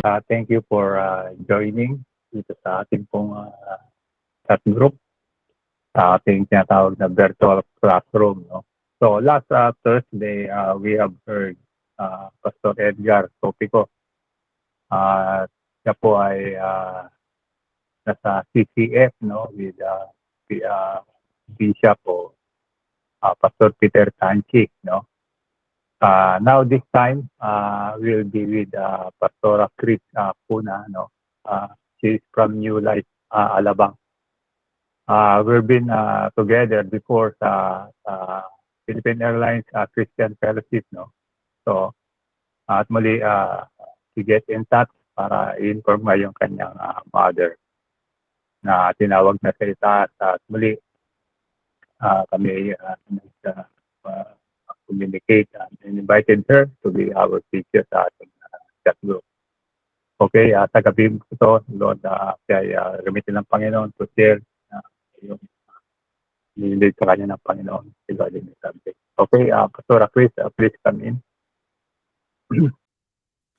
Thank you for joining dito sa ating pong chat group, sa ating tinatawag na virtual classroom. No? So last Thursday, we have heard Pastor Edgar Topico. Siya po ay nasa CCF, no, with Bishop o Pastor Peter Tanchi. No? Now this time, we'll be with Pastora Chris Puna. No? She's from New Life, Alabang. We've been together before sa Philippine Airlines Christian Fellowship. No? So, at muli, to get in touch para i-inform nga yung kanyang mother na tinawag na sa itaas. At muli, kami communicate and invited her to be our teacher sa ating chat group. Okay, sa gabi ito, Lord, kaya gamitin ng Panginoon to share yung nililid sa kanya ng Panginoon regarding the subject. Okay, Pastora Chris, please come in.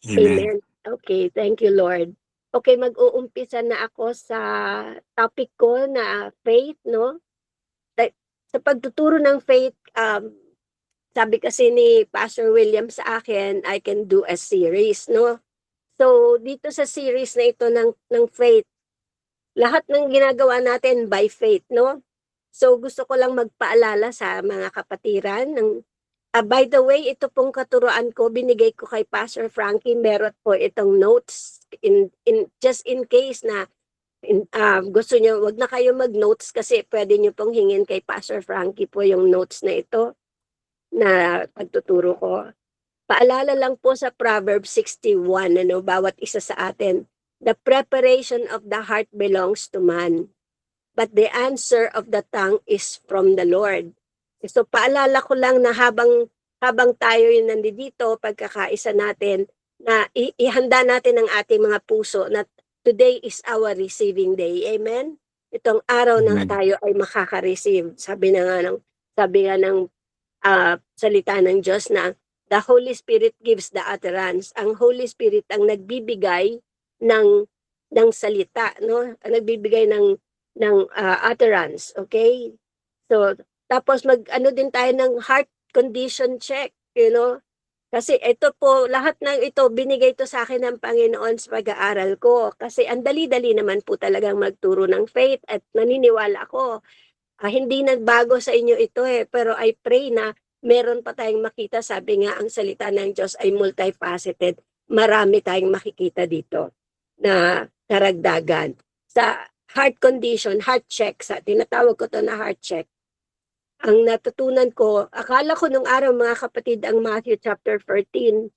Amen. Okay, thank you, Lord. Okay, mag-uumpisa na ako sa topic ko na faith, no? Sa pagtuturo ng faith, sabi kasi ni Pastor William sa akin, I can do a series, no? So, dito sa series na ito ng faith, lahat ng ginagawa natin by faith, no? So, gusto ko lang magpaalala sa mga kapatiran ng by the way, ito pong katuruan ko, binigay ko kay Pastor Frankie. Meron po itong notes just in case na gusto niyo, wag na kayo mag-notes kasi pwede niyo pong hingin kay Pastor Frankie po yung notes na ito na pagtuturo ko. Paalala lang po sa Proverbs 61, bawat isa sa atin. The preparation of the heart belongs to man, but the answer of the tongue is from the Lord. So paalala ko lang na habang tayo yung nandito, pagkakaisa natin, na ihanda natin ang ating mga puso na today is our receiving day. Amen? Itong araw na tayo ay makaka-receive. Sabi nga ng salita ng Diyos na the Holy Spirit gives the utterance. Ang Holy Spirit ang nagbibigay ng salita, no? Ang nagbibigay ng utterance, okay? So, tapos din tayo ng heart condition check, Kasi ito po, lahat ng ito, binigay to sa akin ng Panginoon sa pag-aaral ko. Kasi ang dali-dali naman po talagang magturo ng faith at naniniwala ako. Hindi nagbago sa inyo ito pero I pray na meron pa tayong makita. Sabi nga, ang salita ng Diyos ay multifaceted. Marami tayong makikita dito na karagdagan. Sa heart condition, heart check, tinatawag ko to na heart check. Ang natutunan ko, akala ko nung araw mga kapatid, ang Matthew chapter 13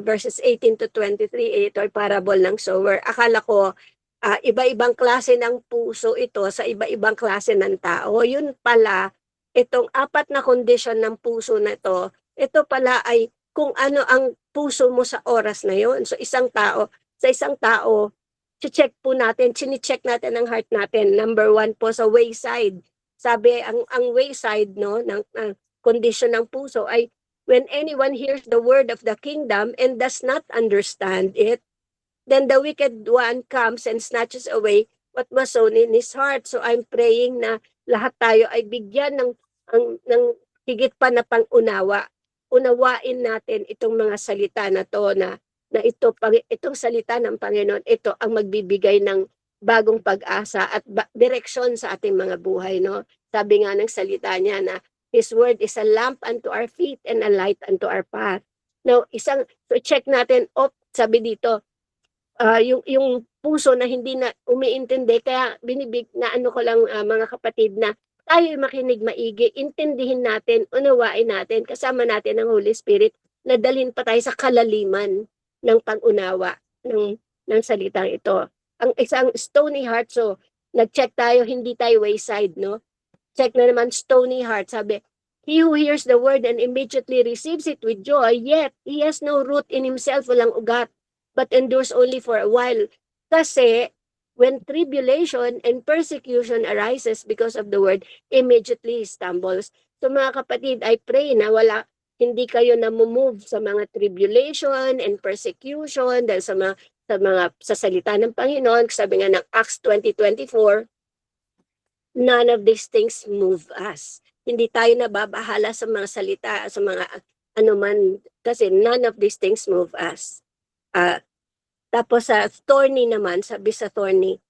verses 18 to 23, ito ay parable ng sower. Akala ko, iba-ibang klase ng puso ito sa iba-ibang klase ng tao. Yun pala, itong 4 na kondisyon ng puso na ito pala ay kung ano ang puso mo sa oras na yon. So sa isang tao, check po natin, chine-check natin ang heart natin. Number 1 po sa wayside. Sabi, ang wayside ng condition ng puso ay when anyone hears the word of the kingdom and does not understand it, then the wicked one comes and snatches away what was sown in his heart. So I'm praying na lahat tayo ay bigyan ng higit pa na pang-unawa. Unawain natin itong mga salita na to na itong salita ng Panginoon, ito ang magbibigay ng bagong pag-asa at direksyon sa ating mga buhay, no? Sabi nga ng salita niya na His word is a lamp unto our feet and a light unto our path. Now, so check natin, sabi dito, yung puso na hindi na umiintindi, kaya ko lang mga kapatid na tayo makinig maigi, intindihin natin, unawain natin, kasama natin ang Holy Spirit, na dalhin pa tayo sa kalaliman ng pag-unawa ng salitang ito. Ang isang stony heart, so nag-check tayo, hindi tayo wayside, no? Check na naman stony heart, sabi, he who hears the word and immediately receives it with joy, yet he has no root in himself, walang ugat, but endures only for a while. Kasi when tribulation and persecution arises because of the word, immediately he stumbles. So mga kapatid, I pray na hindi kayo na-move sa mga tribulation and persecution dahil sa salita ng Panginoon. Sabi nga ng Acts 20:24, none of these things move us. Hindi tayo nababahala sa mga salita, sa mga anuman, kasi none of these things move us. Tapos sa thorny naman, sabi sa thorny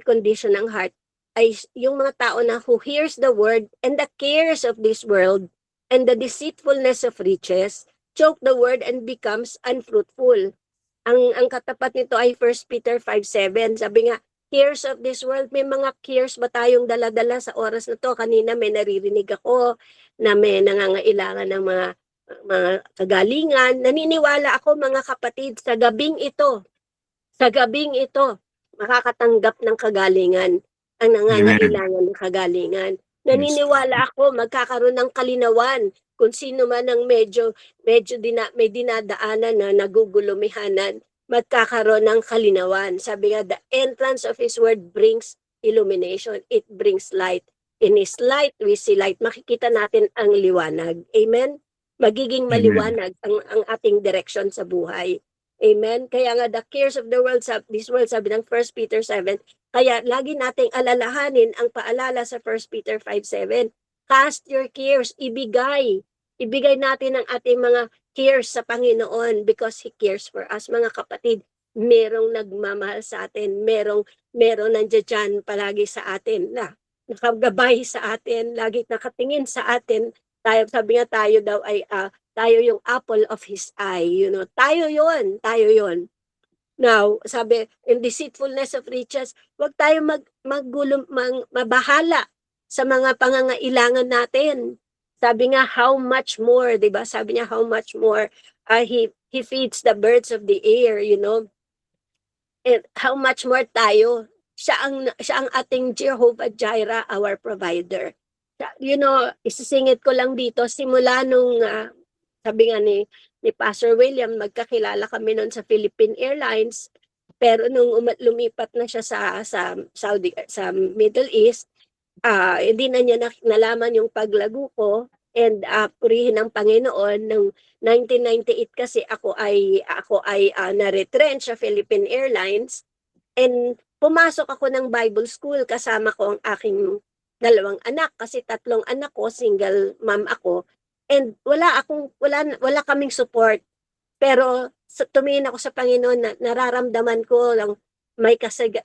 condition ng heart, ay yung mga tao na who hears the word and the cares of this world and the deceitfulness of riches choke the word and becomes unfruitful. Ang katapat nito ay 1 Peter 5:7. Sabi nga, cares of this world, may mga cares ba tayong dala-dala sa oras na to? Kanina may naririnig ako na may nangangailangan ng mga kagalingan. Naniniwala ako mga kapatid, sa gabing ito, makakatanggap ng kagalingan ang nangangailangan ng kagalingan. Naniniwala ako magkakaroon ng kalinawan kung sino man ang medyo may dinadaanan na nagugulumihanan, magkakaroon ng kalinawan. Sabi nga, the entrance of His word brings illumination. It brings light. In His light, we see light. Makikita natin ang liwanag. Amen? Magiging maliwanag ang ating direksyon sa buhay. Amen? Kaya nga, the cares of this world, sabi ng 1 Peter 7, kaya lagi nating alalahanin ang paalala sa 1 Peter 5:7. Cast your cares, ibigay natin ang ating mga cares sa Panginoon because He cares for us. Mga kapatid, merong nagmamahal sa atin, merong nandiyan palagi sa atin na nakagabay sa atin, lagi nakatingin sa atin. Sabi nga tayo daw ay tayo yung apple of His eye, tayo yon. Now, sabi, in deceitfulness of riches, huwag tayo mabahala sa mga pangangailangan natin. Sabi nga, how much more, di ba? Sabi niya, how much more he feeds the birds of the air, And how much more tayo? Siya ang ating Jehovah Jireh, our provider. Isisingit ko lang dito, simula nung, sabi nga ni Pastor William, magkakilala kami noon sa Philippine Airlines, pero nung lumipat na siya sa Middle East, hindi na niya nalaman yung paglago ko, and purihin ng Panginoon, ng 1998 kasi ako ay na-retrench sa Philippine Airlines, and pumasok ako ng Bible school kasama ko ang aking 2 anak, kasi 3 anak ko, single mom ako. And wala kaming support. Pero tumingin ako sa Panginoon na nararamdaman ko lang may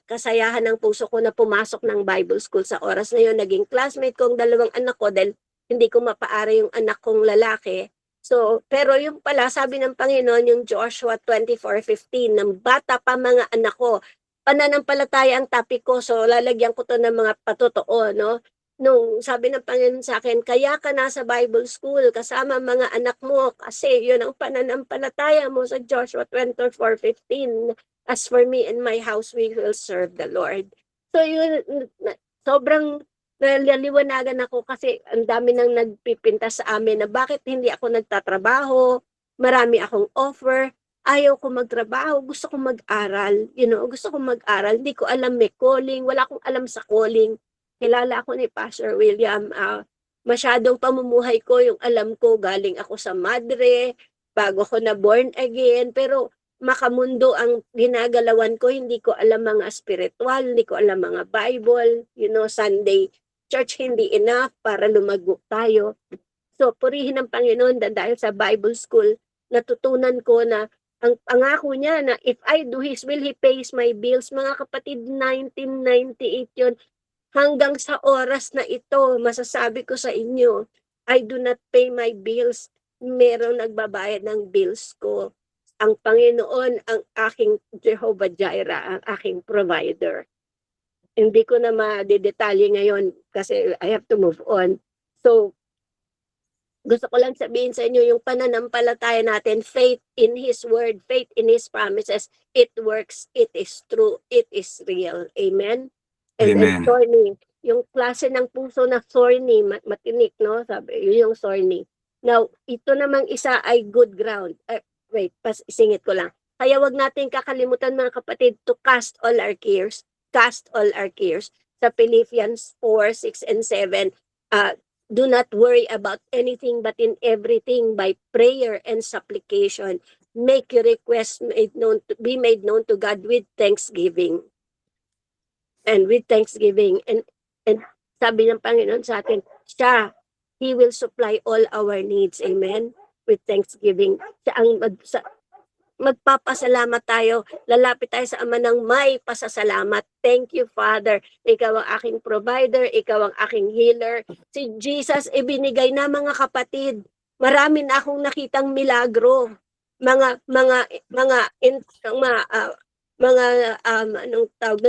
kasayahan ng puso ko na pumasok ng Bible school sa oras na yun. Naging classmate ko ang 2 anak ko dahil hindi ko mapaara yung anak kong lalaki. So, pero yung pala, sabi ng Panginoon, yung Joshua 24:15, ng bata pa mga anak ko, pananampalataya ang topic ko, so lalagyan ko to ng mga patotoo, no? Nung sabi ng Panginoon sa akin, kaya ka nasa Bible school kasama mga anak mo kasi yun ang pananampalataya mo sa Joshua 24:15. As for me and my house, we will serve the Lord. So yun, sobrang naliliwanagan ako kasi ang dami nang nagpipinta sa amin na bakit hindi ako nagtatrabaho, marami akong offer, ayaw ko magtrabaho, gusto ko mag-aral, hindi ko alam may calling, wala akong alam sa calling. Kilala ako ni Pastor William, masyadong pamumuhay ko, yung alam ko, galing ako sa madre, bago ko na born again, pero makamundo ang ginagalawan ko, hindi ko alam mga spiritual, hindi ko alam mga Bible, Sunday church hindi enough para lumago tayo. So, purihin ng Panginoon dahil sa Bible school, natutunan ko na ang pangako niya na if I do His will, He pays my bills. Mga kapatid, 1998 yun. Hanggang sa oras na ito, masasabi ko sa inyo, I do not pay my bills. Merong nagbabayad ng bills ko. Ang Panginoon, ang aking Jehovah Jireh, ang aking provider. Hindi ko na madedetalye ngayon kasi I have to move on. So, gusto ko lang sabihin sa inyo, yung pananampalataya natin, faith in His word, faith in His promises, it works, it is true, it is real. Amen? And thorny, yung klase ng puso na thorny, matinik, no? Sabi, yun yung thorny. Now, ito namang isa ay good ground. Isingit ko lang. Kaya wag natin kakalimutan mga kapatid to cast all our cares. Cast all our cares. Sa Philippians 4:6 and 7, Do not worry about anything, but in everything by prayer and supplication, make your requests be made known to God with thanksgiving. And with thanksgiving. And sabi ng Panginoon sa atin, He will supply all our needs. Amen? With thanksgiving. Siya ang magpapasalamat tayo, lalapit tayo sa Ama ng may pasasalamat. Thank you, Father. Ikaw ang aking provider, ikaw ang aking healer. Si Jesus ibinigay na, mga kapatid. Marami na akong nakitang milagro. Anong tawag,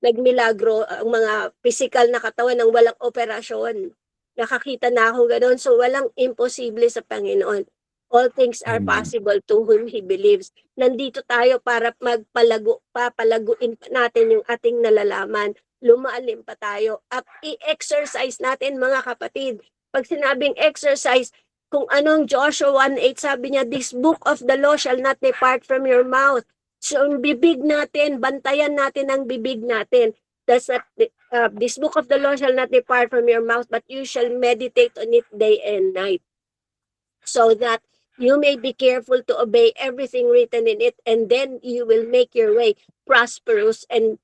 nagmilagro ang mga physical na katawan ng walang operasyon. Nakakita na ako ganoon. So walang imposible sa Panginoon. All things are possible to whom He believes. Nandito tayo para papalaguin pa natin yung ating nalalaman. Lumalim pa tayo. At i-exercise natin, mga kapatid. Pag sinabing exercise, kung anong Joshua 1:8, sabi niya, this book of the law shall not depart from your mouth. So, ang bibig natin, bantayan natin ang bibig natin. This book of the law shall not depart from your mouth, but you shall meditate on it day and night. So that you may be careful to obey everything written in it, and then you will make your way prosperous and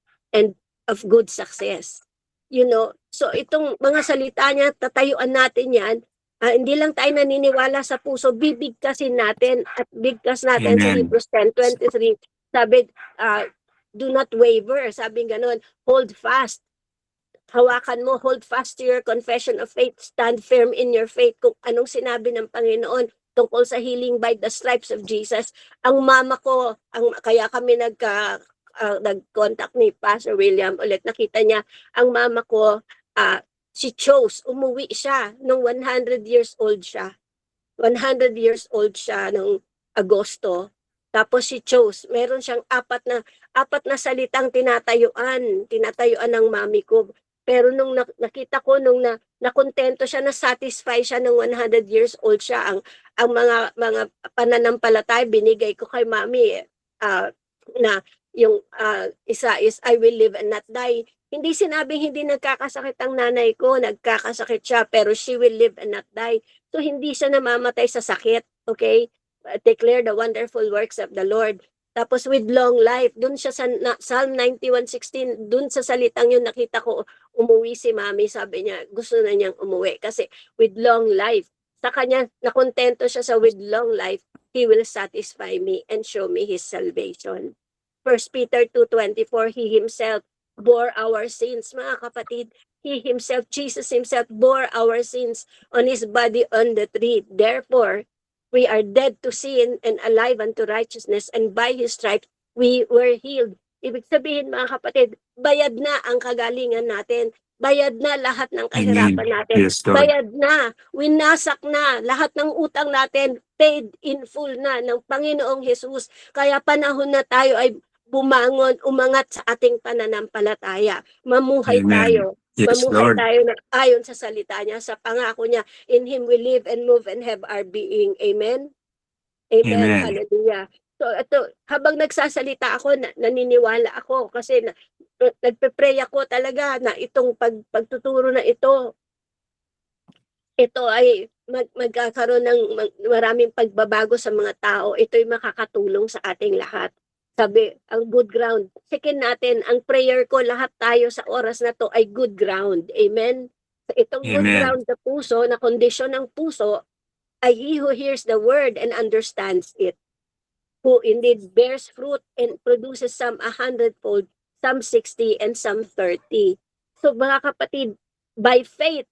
of good success. So itong mga salita niya, tatayuan natin yan. Hindi lang tayo naniniwala sa puso, bibigkasin natin at bigkas natin. Sa Hebrews 10:23, sabi, do not waver, sabi ganun, hold fast. Hawakan mo, hold fast to your confession of faith, stand firm in your faith. Kung anong sinabi ng Panginoon tungkol sa healing by the stripes of Jesus. Ang mama ko, kaya kami nag-contact ni Pastor William ulit, nakita niya, ang mama ko, she chose, umuwi siya nung 100 years old siya. 100 years old siya nung Agosto. Tapos she chose, meron siyang apat na salitang tinatayuan ng mami ko. Pero nung nakita ko, nung nakontento siya, na-satisfy siya nung 100 years old siya, ang mga pananampalataya binigay ko kay mami, na yung isa is, I will live and not die. Hindi sinabing hindi nagkakasakit ang nanay ko, nagkakasakit siya, pero she will live and not die. So hindi siya namamatay sa sakit, okay? Declare the wonderful works of the Lord. Tapos with long life, dun siya sa Psalm 91:16, dun sa salitang yun nakita ko, umuwi si mami, sabi niya, gusto na niyang umuwi. Kasi with long life, sa kanya, nakontento siya sa with long life, He will satisfy me and show me His salvation. 1 Peter 2:24, He Himself bore our sins, mga kapatid. He Himself, Jesus Himself, bore our sins on His body on the tree. Therefore, we are dead to sin and alive unto righteousness, and by His stripes we were healed. Ibig sabihin, mga kapatid, bayad na ang kagalingan natin. Bayad na lahat ng kahirapan natin. Yes, Lord. Bayad na, winasak na lahat ng utang natin, paid in full na ng Panginoong Jesus. Kaya panahon na tayo ay bumangon, umangat sa ating pananampalataya. Mamuhay Amen. tayo. Yes, Mamuhay Lord. tayo na ayon sa salita niya, sa pangako niya, in Him we live and move and have our being. Amen? Amen. Amen. Hallelujah. So ito, habang nagsasalita ako, naniniwala ako kasi nagpe-pray ako talaga na itong pagtuturo na ito ay magkakaroon ng maraming pagbabago sa mga tao. Ito'y makakatulong sa ating lahat. Sabi, ang good ground. Second natin, ang prayer ko, lahat tayo sa oras na to ay good ground. Amen? Itong good Amen. ground sa puso, na kondisyon ng puso, ay he who hears the word and understands it, who indeed bears fruit and produces some 100-fold, some 60, and some 30. So mga kapatid, by faith,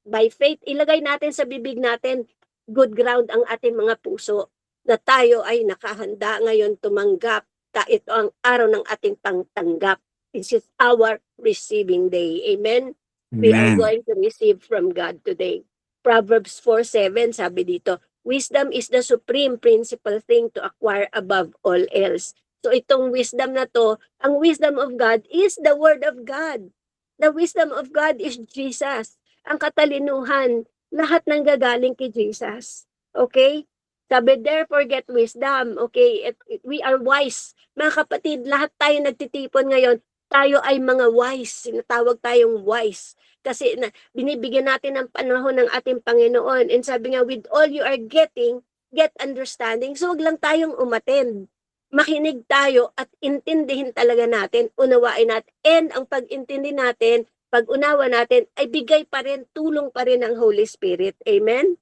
ilagay natin sa bibig natin, good ground ang ating mga puso, na tayo ay nakahanda ngayon tumanggap. Ito ang araw ng ating pangtanggap. This is our receiving day. Amen? We are Amen. going to receive from God today. Proverbs 4:7, sabi dito, wisdom is the supreme principal thing to acquire above all else. So itong wisdom na to, ang wisdom of God is the word of God. The wisdom of God is Jesus. Ang katalinuhan, lahat ng gagaling kay Jesus. Okay? Sabi, therefore get wisdom. Okay? We are wise. Mga kapatid, lahat tayo nagtitipon ngayon. tayo ay mga wise, sinatawag tayong wise. Kasi binibigyan natin ng panahon ng ating Panginoon. And sabi nga, with all you are getting, get understanding. So, wag lang tayong umattend. Makinig tayo at intindihin talaga natin, unawain natin. And ang pag-intindi natin, pag-unawa natin, ay bigay pa rin, tulong pa rin ng Holy Spirit. Amen?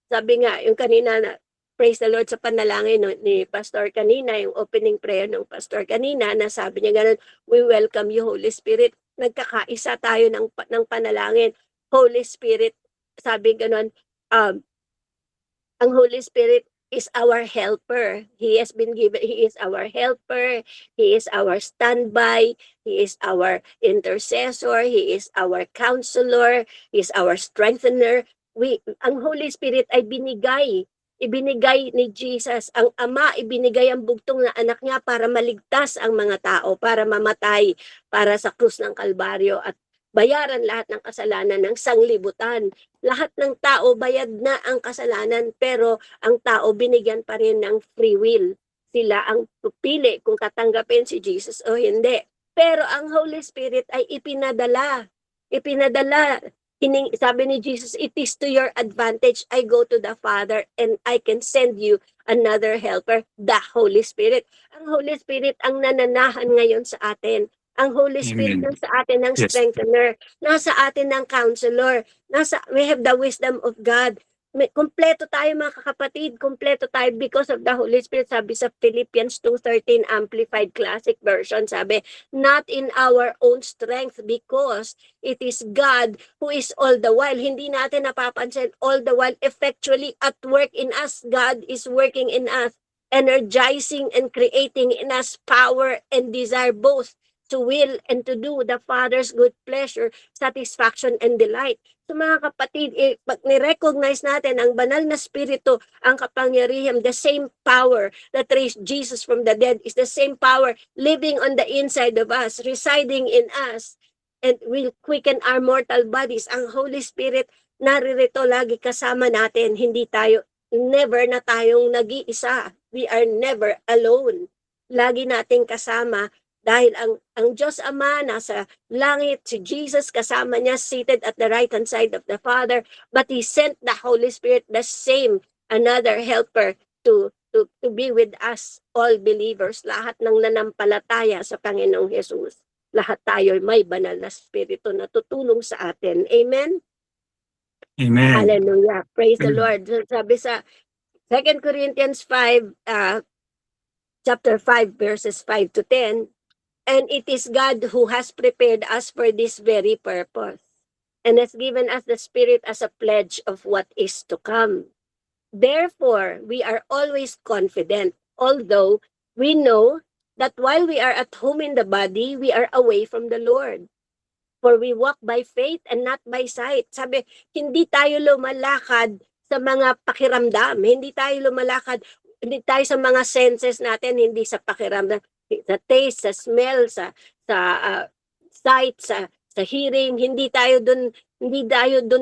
Sabi nga, yung kanina na, praise the Lord sa panalangin ni Pastor kanina, yung opening prayer ng Pastor kanina, na sabi niya ganun, we welcome you, Holy Spirit. Nagkakaisa tayo ng panalangin. Holy Spirit, sabi ganun, ang Holy Spirit is our helper. He is our helper. He is our standby. He is our intercessor. He is our counselor. He is our strengthener. Ang Holy Spirit ay ibinigay ni Jesus. Ang Ama, ibinigay ang bugtong na anak niya para maligtas ang mga tao, para mamatay, para sa krus ng Kalbaryo at bayaran lahat ng kasalanan ng sanglibutan. Lahat ng tao, bayad na ang kasalanan, pero ang tao binigyan pa rin ng free will. Sila ang pupili kung tatanggapin si Jesus o hindi. Pero ang Holy Spirit ay ipinadala. Sabi ni Jesus, it is to your advantage. I go to the Father and I can send you another helper, the Holy Spirit. Ang Holy Spirit ang nananahan ngayon sa atin. Ang Holy Spirit Amen. nasa atin ng Yes. strengthener, nasa atin ng counselor, we have the wisdom of God. Kompleto tayo mga kakapatid, kompleto tayo because of the Holy Spirit. Sabi sa Philippians 2:13 Amplified Classic Version, sabi, not in our own strength because it is God who is all the while. Hindi natin napapansin, all the while effectually at work in us. God is working in us, energizing and creating in us power and desire both to will and to do the Father's good pleasure, satisfaction, and delight. So mga kapatid, pag ni-recognize natin ang banal na spirito, ang kapangyarihan, the same power that raised Jesus from the dead is the same power living on the inside of us, residing in us, and will quicken our mortal bodies. Ang Holy Spirit, naririto lagi kasama natin. Never na tayong nag-iisa. We are never alone. Lagi nating kasama. Dahil ang Diyos Ama nasa langit, si Jesus kasama niya seated at the right hand side of the Father, but He sent the Holy Spirit, the same, another helper to be with us, all believers, lahat ng nanampalataya sa Panginoong Jesus. Lahat tayo may banal na spirito na tutulong sa atin. Amen? Amen. Hallelujah. Praise the Lord. Sabi sa 2 Corinthians 5, chapter 5, verses 5 to 10, and it is God who has prepared us for this very purpose and has given us the Spirit as a pledge of what is to come. Therefore, we are always confident, although we know that while we are at home in the body, we are away from the Lord. For we walk by faith and not by sight. Sabi, hindi tayo lumalakad sa mga pakiramdam. Hindi tayo sa mga senses natin, hindi sa pakiramdam. Sa taste, sa smell, sa sight, sa hearing, hindi tayo doon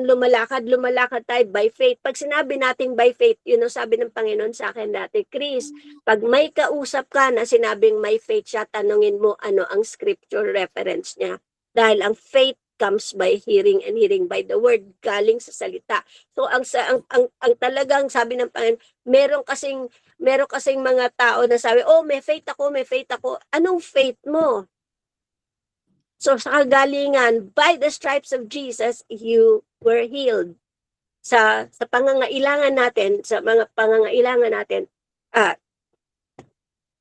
lumalakad tayo by faith. Pag sinabi natin by faith, yun ang sabi ng Panginoon sa akin dati, Chris, pag may kausap ka na sinabing may faith siya, tanungin mo ano ang scripture reference niya. Dahil ang faith comes by hearing and hearing by the word, galing sa salita. So ang talagang sabi ng Panginoon, meron kasing mga tao na sabi, oh, may faith ako. Anong faith mo? So sa kagalingan, by the stripes of Jesus, you were healed. Sa pangangailangan natin,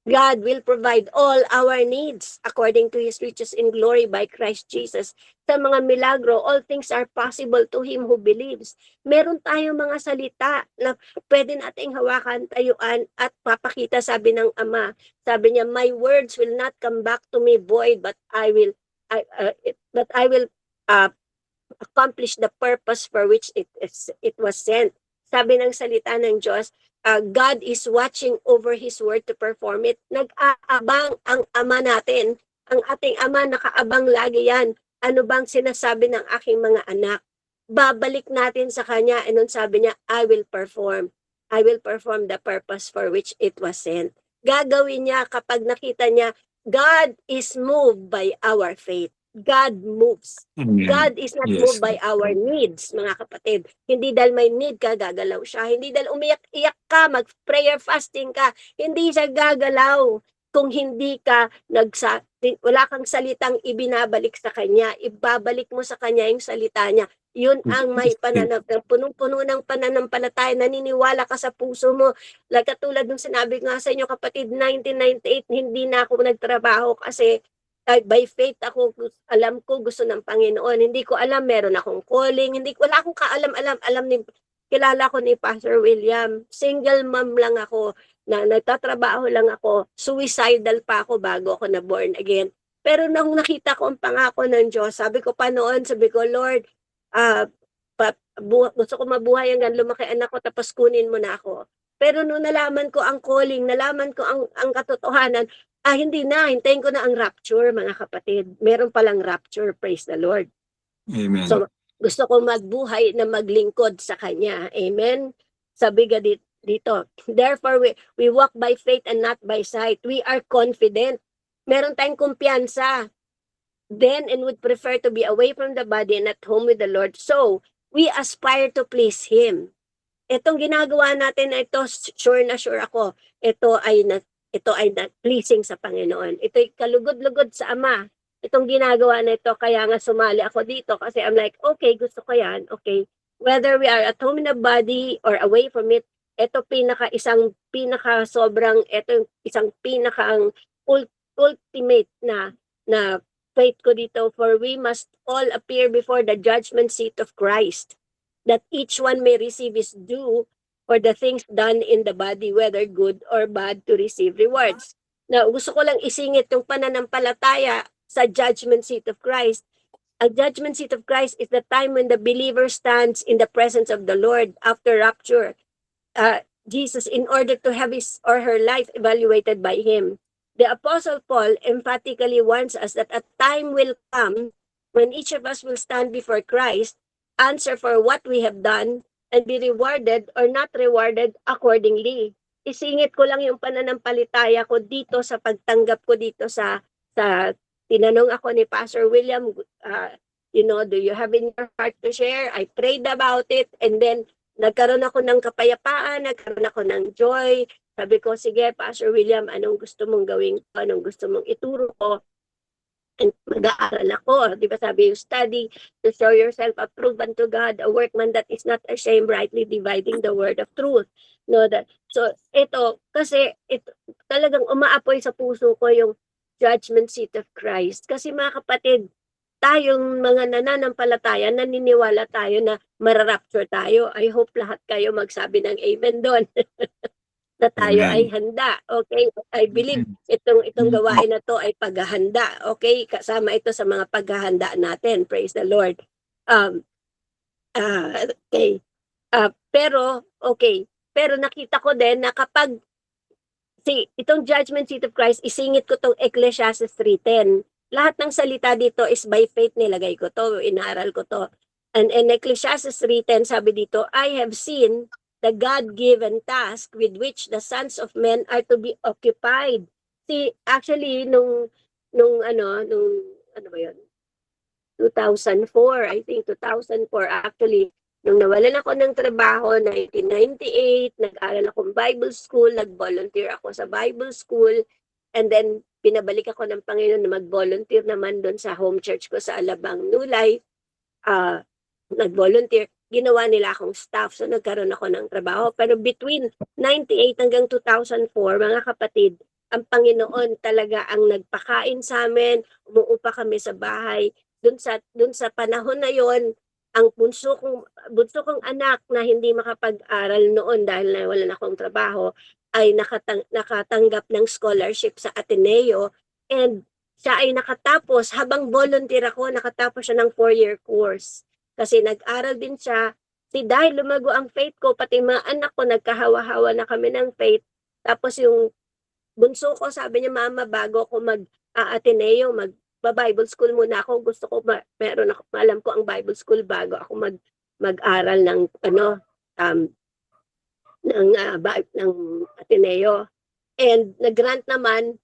God will provide all our needs according to His riches in glory by Christ Jesus. Sa mga milagro, all things are possible to him who believes. Meron tayong mga salita na pwede nating hawakan, tayuan at papakita, sabi ng Ama. Sabi niya, my words will not come back to me void, but I will accomplish the purpose for which it was sent. Sabi ng salita ng Diyos, God is watching over His word to perform it. Nag-aabang ang Ama natin. Ang ating Ama, nakaabang lagi yan. Ano bang sinasabi ng aking mga anak? Babalik natin sa Kanya. And sabi niya, I will perform the purpose for which it was sent. Gagawin niya kapag nakita niya God is moved by our faith. God moves. God is not Yes. moved by our needs, mga kapatid. Hindi dahil may need ka, gagalaw siya. Hindi dahil umiyak-iyak ka, mag-prayer fasting ka, hindi siya gagalaw. Kung hindi ka wala kang salitang ibinabalik sa Kanya, ibabalik mo sa Kanya yung salita niya. Yun ang may punong-puno ng pananampalataya, naniniwala ka sa puso mo. Like katulad nung sinabi ko nga sa inyo kapatid, 1998, hindi na ako nagtrabaho kasi by faith ako, alam ko gusto ng Panginoon. Hindi ko alam, meron akong calling. Wala akong alam ni, kilala ko ni Pastor William. Single mom lang ako, na nagtatrabaho lang ako. Suicidal pa ako bago ako na born again. Pero nung nakita ko ang pangako ng Diyos, sabi ko pa noon, sabi ko, Lord, gusto ko mabuhay hanggang lumaki anak ko, tapos kunin mo na ako. Pero nung nalaman ko ang calling, nalaman ko ang katotohanan, hindi na, hintayin ko na ang rapture, mga kapatid. Meron palang rapture, praise the Lord. Amen. So, gusto ko magbuhay na maglingkod sa Kanya. Amen? Sabi nga dito, therefore, we walk by faith and not by sight. We are confident. Meron tayong kumpiyansa. Then, and would prefer to be away from the body and at home with the Lord. So, we aspire to please Him. Itong ginagawa natin na ito, sure na sure ako, ito ay pleasing sa Panginoon. Ito'y kalugod-lugod sa Ama. Itong ginagawa na ito, kaya nga sumali ako dito kasi I'm like, okay, gusto ko yan, okay. Whether we are at home in the body or away from it, ito isang ultimate na faith ko dito, for we must all appear before the judgment seat of Christ, that each one may receive his due for the things done in the body, whether good or bad, to receive rewards. Now, gusto ko lang isingit yung pananampalataya sa judgment seat of Christ. A judgment seat of Christ is the time when the believer stands in the presence of the Lord after rapture. Jesus, in order to have his or her life evaluated by Him. The Apostle Paul emphatically warns us that a time will come when each of us will stand before Christ, answer for what we have done, and be rewarded or not rewarded accordingly. Isingit ko lang yung pananampalataya ko dito sa pagtanggap ko dito sa tinanong ako ni Pastor William, do you have in your heart to share? I prayed about it, and then nagkaroon ako ng kapayapaan, nagkaroon ako ng joy. Sabi ko, sige, Pastor William, anong gusto mong gawin ko? Anong gusto mong ituro ko? And mag-aaral ako. Di ba sabi yung study to show yourself approved unto God, a workman that is not ashamed, rightly dividing the word of truth. So, kasi talagang umaapoy sa puso ko yung judgment seat of Christ. Kasi mga kapatid, tayong mga nananampalataya, naniniwala tayo na mararapture tayo. I hope lahat kayo magsabi ng amen doon. Na tayo ay handa. Okay? I believe itong gawain na to ay paghahanda. Okay? Kasama ito sa mga paghahanda natin. Praise the Lord. Okay. Pero nakita ko din na kapag itong judgment seat of Christ, isingit ko tong Ecclesiastes 3:10. Lahat ng salita dito is by faith, nilagay ko to, inaral ko to. And in Ecclesiastes 3:10, sabi dito, I have seen the God-given task with which the sons of men are to be occupied. Actually, nung 2004, I think 2004 actually, nung nawalan ako ng trabaho, 1998, nag-aral akong Bible school, nag-volunteer ako sa Bible school, and then pinabalik ako ng Panginoon na mag-volunteer naman doon sa home church ko sa Alabang New Life. Nag-volunteer, ginawa nila akong staff, so nagkaroon ako ng trabaho. Pero between 98 hanggang 2004, mga kapatid, ang Panginoon talaga ang nagpakain sa amin, umuupa kami sa bahay. Doon sa panahon na yon, ang bunso kong anak na hindi makapag-aral noon dahil nawalan akong trabaho, ay nakatanggap ng scholarship sa Ateneo, and siya ay nakatapos, habang volunteer ako, nakatapos siya ng 4-year course. Kasi nag-aral din siya. Dahil lumago ang faith ko, pati mga anak ko, nagkahawa-hawa na kami ng faith. Tapos yung bunso ko, sabi niya, Mama, bago ako mag-Ateneo, mag-Bible school muna ako. Gusto ko, alam ko ang Bible school bago ako mag-aral ng ng Ateneo. And nag-grant naman,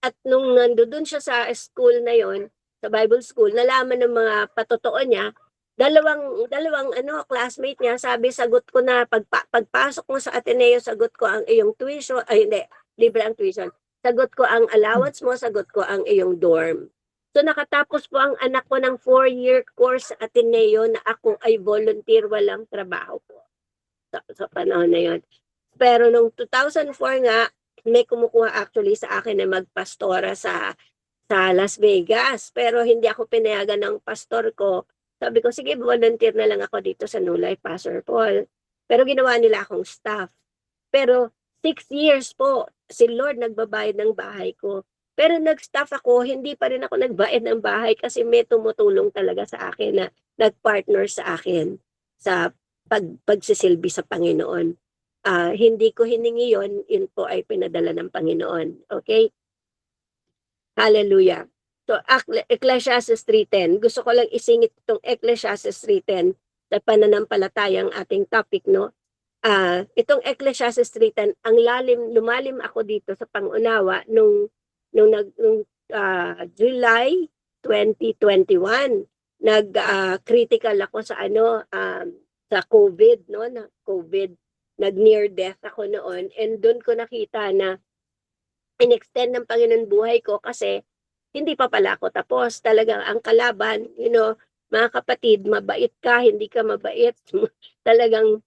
at nung nandoon siya sa school na yon, sa Bible school, nalaman ng mga patotoo niya, dalawang classmate niya, sabi, sagot ko na, pagpasok mo sa Ateneo, sagot ko ang iyong tuition, ay hindi, libre ang tuition. Sagot ko ang allowance mo, sagot ko ang iyong dorm. So nakatapos po ang anak ko ng 4-year course sa Ateneo na ako ay volunteer, walang trabaho po sa panahon na yon. Pero nung 2004 nga, may kumukuha actually sa akin na magpastora sa Las Vegas. Pero hindi ako pinayagan ng pastor ko. Sabi ko, sige, volunteer na lang ako dito sa New Life, Pastor Paul. Pero ginawa nila akong staff. Pero 6 years po, si Lord nagbabayad ng bahay ko. Pero nag-staff ako, hindi pa rin ako nagbayad ng bahay kasi may tumutulong talaga sa akin na nag-partner sa akin sa pagsisilbi sa Panginoon. Hindi ko hiningi yun po ay pinadala ng Panginoon. Okay? Hallelujah. So, Ecclesiastes 3:10. Gusto ko lang isingit itong Ecclesiastes 3:10 sa pananampalatayang ating topic, no? Itong Ecclesiastes 3:10, lumalim ako dito sa pangunawa nung July 2021. Critical ako sa sa COVID, no? Na COVID, nag-near death ako noon, and doon ko nakita na in-extend ng Panginoon buhay ko kasi hindi pa pala ako tapos. Talagang ang kalaban, mga kapatid, mabait ka, hindi ka mabait, talagang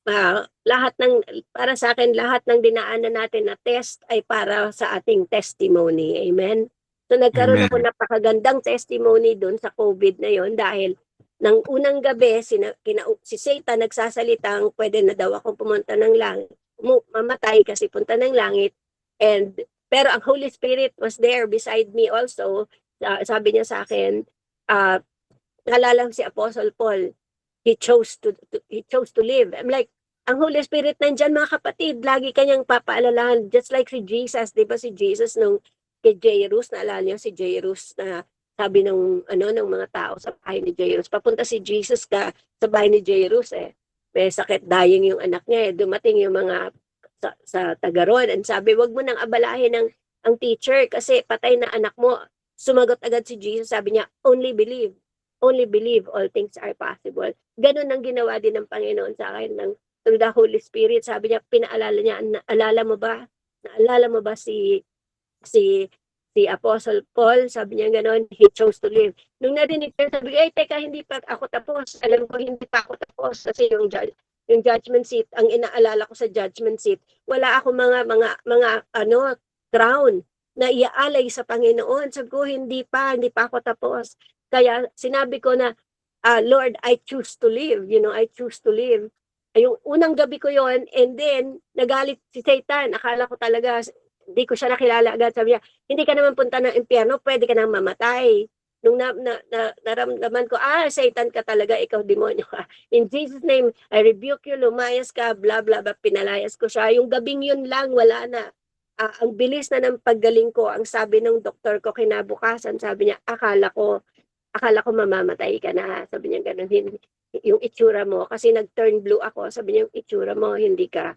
para sa akin, lahat ng dinaanan natin na test ay para sa ating testimony. Amen? So nagkaroon ako napakagandang testimony doon sa COVID na yon dahil nang unang gabi, si Satan nagsasalitang pwede na daw akong pumunta ng langit, mamatay kasi punta ng langit, pero ang Holy Spirit was there beside me also. Sabi niya sa akin, naalala si Apostle Paul, he chose to live. I'm like, ang Holy Spirit nandyan, mga kapatid, lagi kanyang papaalalahan, just like si Jesus, di ba si Jesus nung kay Jairus, naalala niyo si Jairus na sabi ng mga tao sa bahay ni Jairus, papunta si Jesus sa bahay ni Jairus may sakit, dying yung anak niya dumating yung mga sa tagaron, and sabi, wag mo nang abalahin ang teacher kasi patay na anak mo. Sumagot agad si Jesus, sabi niya, only believe, all things are possible. Ganun ang ginawa din ng Panginoon sa akin through the Holy Spirit. Sabi niya, pinaalala niya, naalala mo ba si Apostle Paul, sabi niya gano'n, he chose to live. Nung narinig ko, sabi ko, teka, hindi pa ako tapos. Alam ko, hindi pa ako tapos. Kasi yung judgment seat, ang inaalala ko sa judgment seat, wala ako mga crown na iaalay sa Panginoon. Sabi ko, hindi pa ako tapos. Kaya sinabi ko na, Lord, I choose to live. I choose to live. Yung unang gabi ko yon, and then, nagalit si Satan. Akala ko talaga, hindi ko siya nakilala agad. Sabi niya, hindi ka naman punta ng impyerno, pwede ka nang mamatay. Nung naramdaman ko, Satan ka talaga, ikaw demonyo ka. In Jesus' name, I rebuke you, lumayas ka, blah, blah, blah, pinalayas ko siya. Yung gabing yun lang, wala na. Ang bilis na ng paggaling ko, ang sabi ng doktor ko kinabukasan, sabi niya, akala ko mamamatay ka na. Sabi niya ganun, yung itsura mo, kasi nag-turn blue ako, sabi niya, yung itsura mo, hindi ka.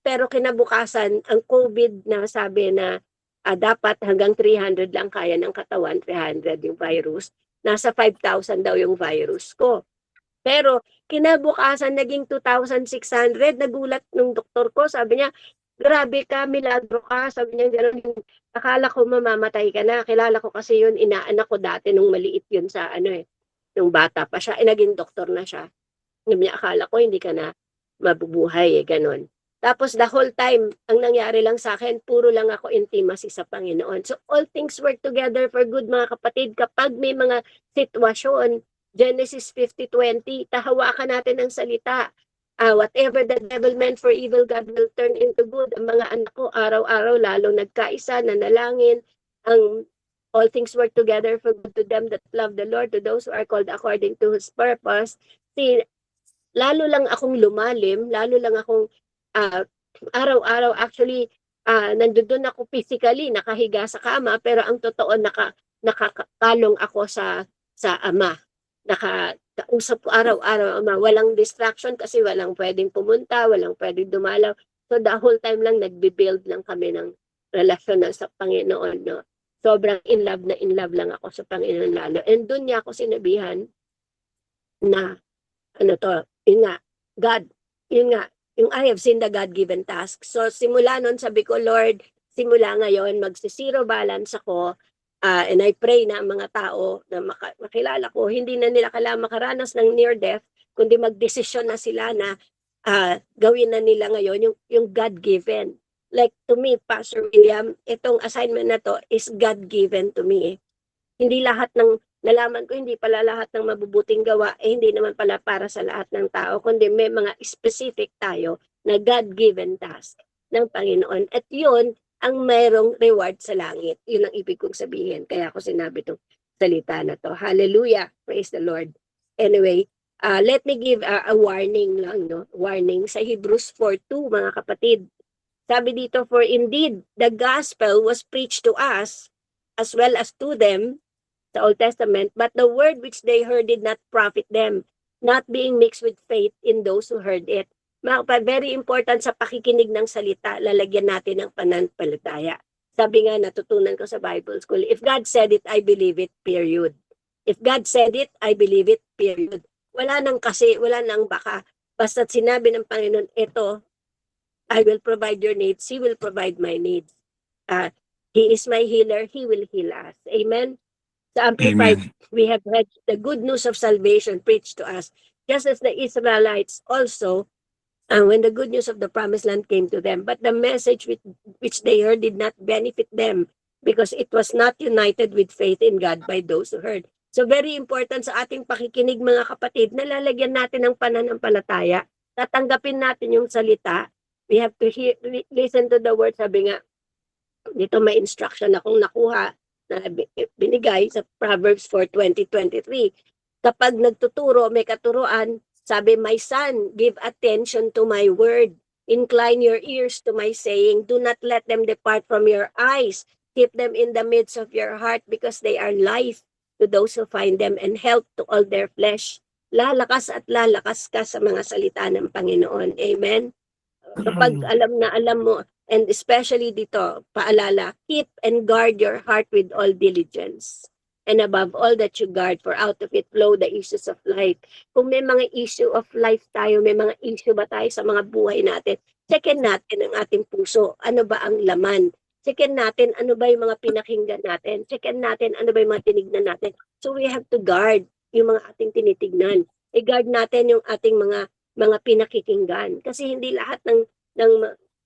Pero kinabukasan, ang COVID na sabi na dapat hanggang 300 lang kaya ng katawan, 300 yung virus. Nasa 5,000 daw yung virus ko. Pero kinabukasan, naging 2,600. Nagulat nung doktor ko, sabi niya, grabe ka, milagro ka. Sabi niya, gano'n, akala ko mamamatay ka na. Kilala ko kasi yun, inaanak ko dati nung maliit yun sa nung bata pa siya. Naging doktor na siya. Sabi niya, akala ko hindi ka na mabubuhay, gano'n. Tapos the whole time, ang nangyari lang sa akin, puro lang ako intimacy sa Panginoon. So all things work together for good, mga kapatid. Kapag may mga sitwasyon, Genesis 50:20, tahawakan natin ang salita. Whatever the devil meant for evil, God will turn into good. Ang mga anak ko, araw-araw, lalong nagkaisa, nanalangin. All things work together for good to them that love the Lord, to those who are called according to His purpose. Lalo lang akong lumalim, lalo lang akong araw-araw, actually, nandoon ako physically, nakahiga sa kama, pero ang totoo, nakakalong ako sa Ama. Nakausap ko araw-araw, Ama. Walang distraction kasi walang pwedeng pumunta, walang pwedeng dumalaw. So the whole time lang, nagbe-build lang kami ng relasyon na sa Panginoon, no? Sobrang in love lang ako sa Panginoon lalo. And doon niya ako sinabihan na, ano to, yun nga, God, yun nga, yung I have seen the God-given task. So, simula nun, sabi ko, Lord, simula ngayon, magsi-zero balance ako, and I pray na ang mga tao na makilala ko, hindi na nila kailangan makaranas ng near death, kundi magdesisyon na sila na gawin na nila ngayon yung God-given. Like to me, Pastor William, itong assignment na to is God-given to me. Hindi lahat ng nalaman ko, hindi pala lahat ng mabubuting gawa, hindi naman pala para sa lahat ng tao, kundi may mga specific tayo na God-given task ng Panginoon. At yun, ang mayroong reward sa langit. Yun ang ibig kong sabihin. Kaya ako sinabi itong salita na to. Hallelujah! Praise the Lord. Anyway, let me give a warning lang, no? Warning sa Hebrews 4:2, mga kapatid. Sabi dito, for indeed, the gospel was preached to us as well as to them, the Old Testament, but the word which they heard did not profit them, not being mixed with faith in those who heard it. Very important sa pakikinig ng salita, lalagyan natin ng pananampalataya. Sabi nga, natutunan ko sa Bible School, if God said it, I believe it, period. If God said it, I believe it, period. Wala nang kasi, wala nang baka. Basta't sinabi ng Panginoon, ito, I will provide your needs, He will provide my needs. He is my healer, He will heal us. Amen? Sa Amplified, Amen. we have heard the good news of salvation preached to us, just as the Israelites also, when the good news of the promised land came to them. But the message which they heard did not benefit them because it was not united with faith in God by those who heard. So very important sa ating pakikinig, mga kapatid, na lalagyan natin ng pananampalataya, tatanggapin natin yung salita. We have to listen to the word. Sabi nga, dito may instruction akong nakuha na binigay sa Proverbs 4:20-23. Kapag nagtuturo, may katuruan, sabi, my son, give attention to my word. Incline your ears to my saying. Do not let them depart from your eyes. Keep them in the midst of your heart because they are life to those who find them and health to all their flesh. Lalakas at lalakas ka sa mga salita ng Panginoon. Amen? Kapag alam mo, and especially dito, paalala, keep and guard your heart with all diligence. And above all that you guard, for out of it flow the issues of life. Kung may mga issue of life tayo, may mga issue ba tayo sa mga buhay natin, checkin natin ang ating puso. Ano ba ang laman? Checkin natin ano ba yung mga pinakinggan natin. Checkin natin ano ba yung mga tinignan natin. So we have to guard yung mga ating tinitignan. I-guard natin yung ating mga pinakikinggan. Kasi hindi lahat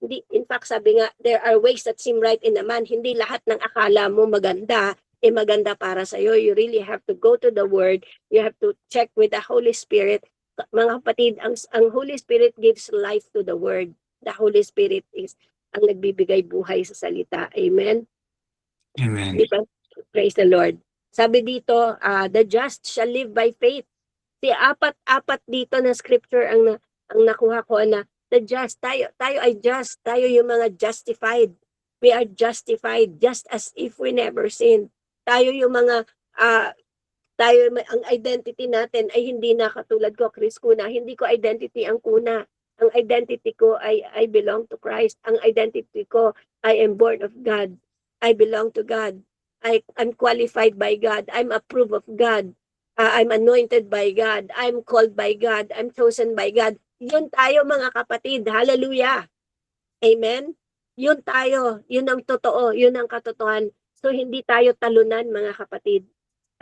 hindi, in fact, sabi nga, there are ways that seem right in a man. Hindi lahat ng akala mo maganda, maganda para sa iyo. You really have to go to the Word. You have to check with the Holy Spirit. Mga kapatid, ang Holy Spirit gives life to the Word. The Holy Spirit is ang nagbibigay buhay sa salita. Amen? Amen. Diba? Praise the Lord. Sabi dito, the just shall live by faith. Apat dito na scripture ang nakuha ko na the just, tayo ay just, tayo yung mga justified. We are justified just as if we never sinned. Tayo yung mga, ang identity natin ay hindi na katulad ko, Chris Kuna. Hindi ko identity ang Kuna. Ang identity ko ay I belong to Christ. Ang identity ko, I am born of God. I belong to God. I'm qualified by God. I'm approved of God. I'm anointed by God. I'm called by God. I'm chosen by God. Yun tayo, mga kapatid. Hallelujah. Amen? Yun tayo. Yun ang totoo. Yun ang katotohanan. So, hindi tayo talunan, mga kapatid.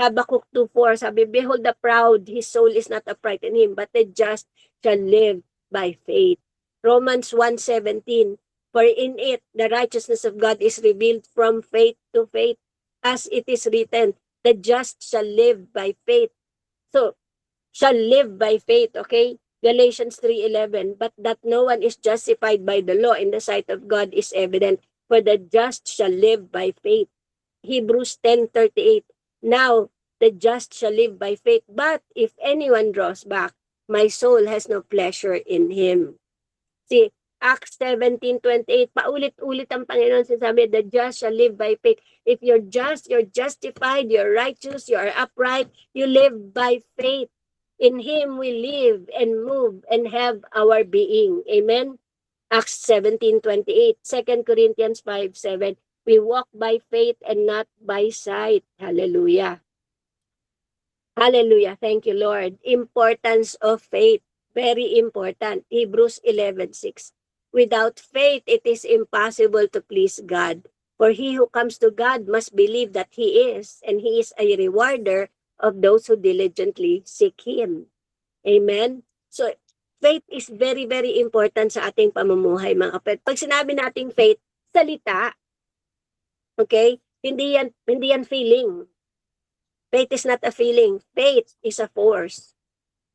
Habakkuk 2:4, sabi, behold the proud, his soul is not upright in him, but the just shall live by faith. Romans 1:17, for in it the righteousness of God is revealed from faith to faith, as it is written, the just shall live by faith. So, shall live by faith, okay? Galatians 3:11, but that no one is justified by the law in the sight of God is evident, for the just shall live by faith. Hebrews 10:38, now the just shall live by faith, but if anyone draws back, my soul has no pleasure in him. See, Acts 17:28, paulit-ulit ang Panginoon sinasabi, the just shall live by faith. If you're just, you're justified, you're righteous, you are upright, you live by faith. In Him we live and move and have our being. Amen? Acts 17:28, 2 Corinthians 5:7. We walk by faith and not by sight. Hallelujah. Hallelujah. Thank you, Lord. Importance of faith. Very important. Hebrews 11:6. Without faith, it is impossible to please God. For he who comes to God must believe that he is, and he is a rewarder of those who diligently seek him. Amen? So, faith is very, very important sa ating pamumuhay, mga kapatid. Pag sinabi nating faith, salita. Okay? Hindi yan feeling. Faith is not a feeling. Faith is a force.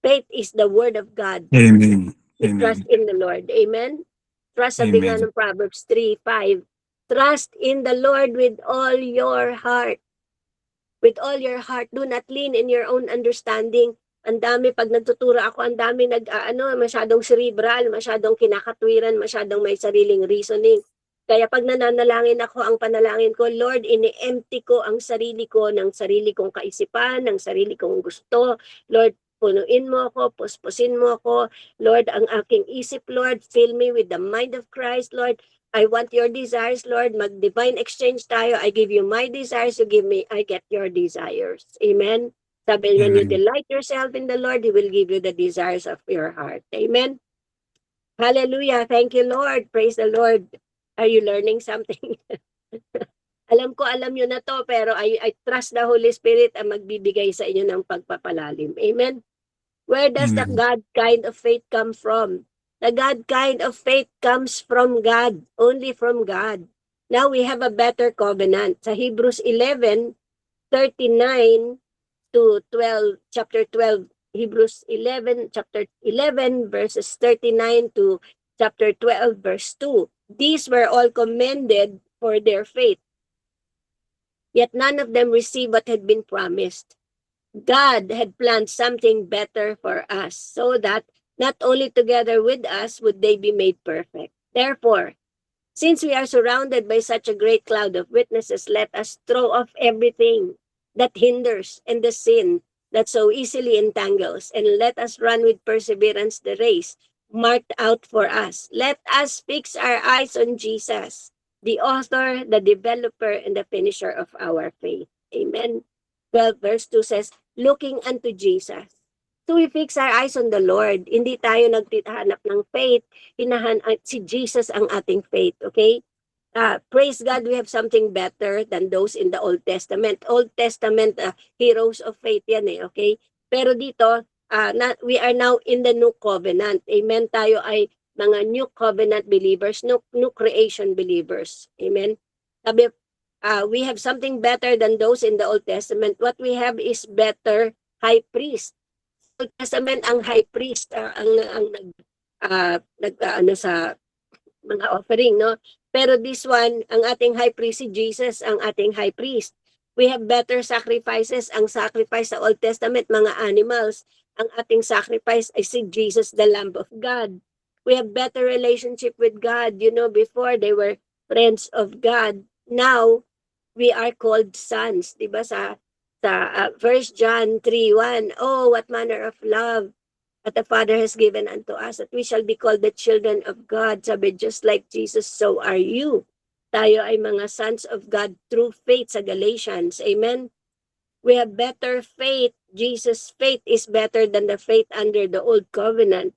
Faith is the word of God. Amen. We trust in the Lord. Amen? Trust, sabi nga ng Proverbs 3:5. Trust in the Lord with all your heart. With all your heart. Do not lean in your own understanding. Ang dami, pag nagtuturo ako, ang dami masyadong cerebral, masyadong kinakatwiran, masyadong may sariling reasoning. Kaya pag nananalangin ako, ang panalangin ko, Lord, ini-empty ko ang sarili ko ng sarili kong kaisipan, ng sarili kong gusto. Lord, punuin mo ako, puspusin mo ako. Lord, ang aking isip, Lord, fill me with the mind of Christ, Lord. I want your desires, Lord. Mag-divine exchange tayo. I give you my desires, you give me, I get your desires. Amen? Sabi, when you delight yourself in the Lord, He will give you the desires of your heart. Amen? Hallelujah. Thank you, Lord. Praise the Lord. Are you learning something? Alam ko, alam nyo na to, pero I trust the Holy Spirit ang magbibigay sa inyo ng pagpapalalim. Amen? Where does the God kind of faith come from? The God kind of faith comes from God, only from God. Now we have a better covenant. Sa Hebrews 11:39 to 12, chapter 12, Hebrews 11, chapter 11, verses 39 to chapter 12, verse 2. These were all commended for their faith. Yet none of them received what had been promised. God had planned something better for us, so that not only together with us would they be made perfect. Therefore, since we are surrounded by such a great cloud of witnesses, let us throw off everything that hinders and the sin that so easily entangles, and let us run with perseverance the race marked out for us. Let us fix our eyes on Jesus, the author, the developer, and the finisher of our faith. Amen. 12 verse 2 says, looking unto Jesus. So we fix our eyes on the Lord. Hindi tayo nagtihanap ng faith. Si Jesus ang ating faith. Okay? Praise God, we have something better than those in the Old Testament. Old Testament, heroes of faith yan okay? Pero dito, we are now in the new covenant. Amen? Tayo ay mga new covenant believers, new creation believers. Amen? Sabi, we have something better than those in the Old Testament. What we have is better high priest. Old Testament, ang high priest, sa mga offering, no? Pero this one, ang ating high priest, si Jesus, ang ating high priest. We have better sacrifices. Ang sacrifice sa Old Testament, mga animals. Ang ating sacrifice ay si Jesus, the Lamb of God. We have better relationship with God. You know, before they were friends of God. Now, we are called sons. Diba sa 1 John 3:1, oh, what manner of love that the Father has given unto us, that we shall be called the children of God. Sabi, just like Jesus, so are you. Tayo ay mga sons of God through faith sa Galatians. Amen? We have better faith. Jesus' faith is better than the faith under the Old Covenant.